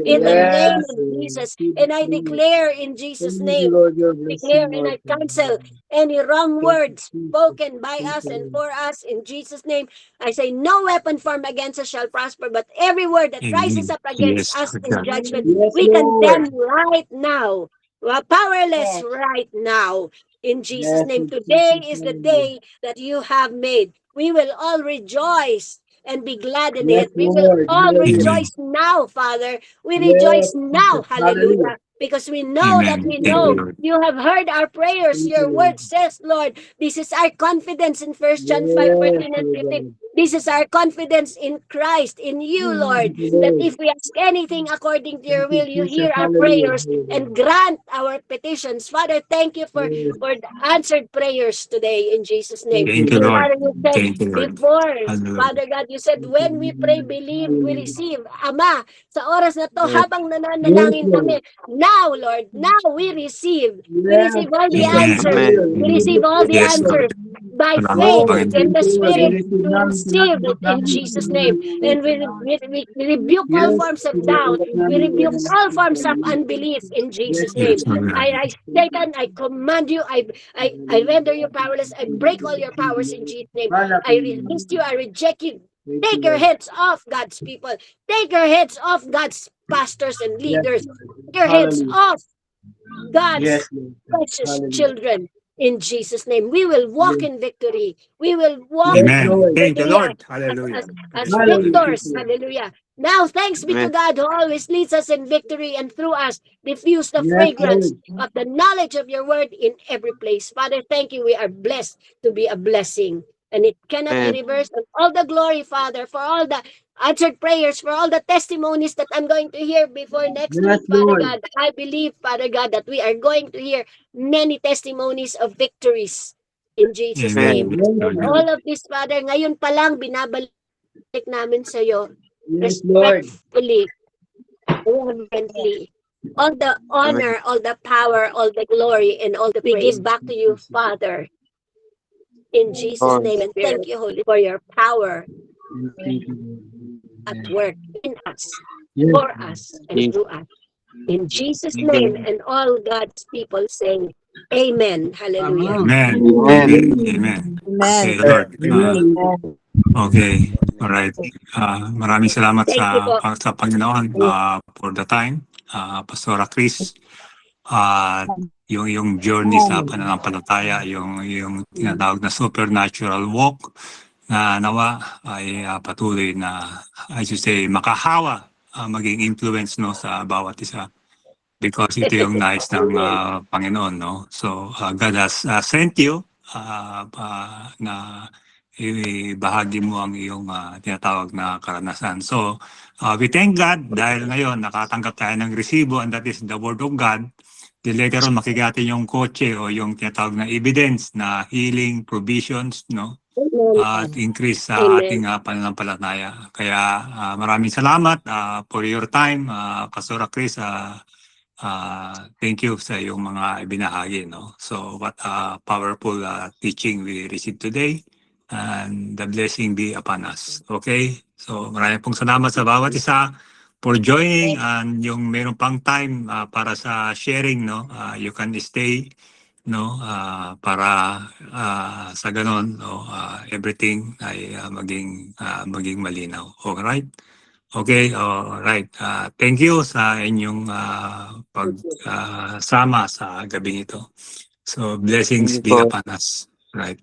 In the name of Jesus. And I declare in Jesus' name, declare and I cancel any wrong words spoken by us and for us in Jesus' name. I say no weapon formed against us shall prosper, but every word that rises Amen. up against Yes, us Lord in God. judgment, Yes, we condemn Lord. right now. We're powerless Yes. right now. In Jesus' Yes, name, in today Jesus' is the name. day that you have made. We will all rejoice and be glad in Yes, it. We will Lord. all Hallelujah. Amen. rejoice now, Father. We Yes, rejoice now. Jesus. Hallelujah. Hallelujah. Because we know that Amen. we Thank you, know Lord. you have heard our prayers. Thank you, Your Lord. word says, Lord, this is our confidence in 1 John 5, Yes, 14 and Lord 15. God. This is our confidence in Christ, in you, Lord, Thank you, that Lord. if we ask anything according to your Thank you, will, you Jesus. hear our Hallelujah. prayers Hallelujah. and grant our petitions. Father, thank you Yes. for the answered prayers today in Jesus' name. Thank you, Thank you, And Lord. Lord. Father, you said Thank you, Lord. before, Hallelujah. Father God, you said Thank when we pray, you. believe, we Hallelujah. receive. Ama, sa oras na to, Yes. habang Yes, nananalangin Lord. kami, now, Lord, now we receive. We Yes, receive all the Jesus. Amen. answers. Hallelujah. Amen. We We receive receive all the Yes, everything. answers Lord. by Salamat po, faith Lord, in Panginoon. thank the you, Lord. We Spirit. receive We now, tonight, receive it in tonight, Jesus' tonight, name. And tonight. we rebuke all Yes, forms of Jesus. doubt. We rebuke all forms of unbelief in Yes, Jesus' name. Yes, Jesus. Lord. I Satan, I command you, I render you powerless. I break all your powers in Jesus' name. I resist you, I reject you. Thank you, Take your Lord. heads off, God's people. Take your heads off, God's pastors and Yes, leaders. Lord. Take your heads Hallelujah. off, God's Yes, Lord. precious Hallelujah. children. In Jesus' name, we will walk Yes, in victory. We will walk, yes, Amen. Lord. Thank you, hallelujah, Lord. Hallelujah. as Yes, Lord. Hallelujah. Thank victors. you, Lord. Hallelujah. Now, thanks be to God who always leads us in victory and through us diffuse the Yes, fragrance Lord. of the knowledge of your word in every place. Father, thank you. We are blessed to be a blessing. And it cannot be reversed. And all the glory, Father, for all the answered prayers, for all the testimonies that I'm going to hear before next Yes, week, Father Lord. God. I believe, Father God, that we are going to hear many testimonies of victories in Jesus' Amen. name. Yes, Yes, And Lord. all Lord. of this, Father, ngayon pa lang binabalik namin sa iyo Yes, Lord. respectfully, reverently. All the honor, all the power, all the glory, and all the praise we give back to you, Father, in Jesus' name. And thank you, Holy, for your power Thank you, Lord. at work in us, Yes, for Lord. us, and through us. In Jesus' name, and all God's people saying, Amen. Hallelujah. Amen. Amen. Amen. Amen. Amen. Okay, Lord. Amen. Okay. All right. Maraming salamat Thank you po. sa Panginoon for the time. Pastora Chris, yung journey sa pananampalataya, yung tinatawag na supernatural walk na nawa ay patuloy na, I should say, makahawa, maging influence no sa bawat isa. Because ito yung nais ng Panginoon, no? So, God has sent you na ibahagi mo ang iyong tinatawag na karanasan. So, we thank God dahil ngayon nakatanggap tayo ng resibo and that is the Word of God. Di later on makikita yung kotse o yung tinatawag na evidence na healing, provisions, no? At increase sa Amen. ating pananampalataya. Kaya maraming salamat for your time, Pastora Chris. Thank you sa iyong mga ibinahagi, no? So, what a powerful teaching we received today, and the blessing be upon us. Okay? So, maraming pong salamat sa bawat isa for joining, and yung meron pang time para sa sharing, no? You can stay, no? Para sa ganon, no? Everything ay maging malinaw. Alright? Okay, all right. Thank you sa inyong pagsama sa gabing ito. So, blessings be upon us. Right.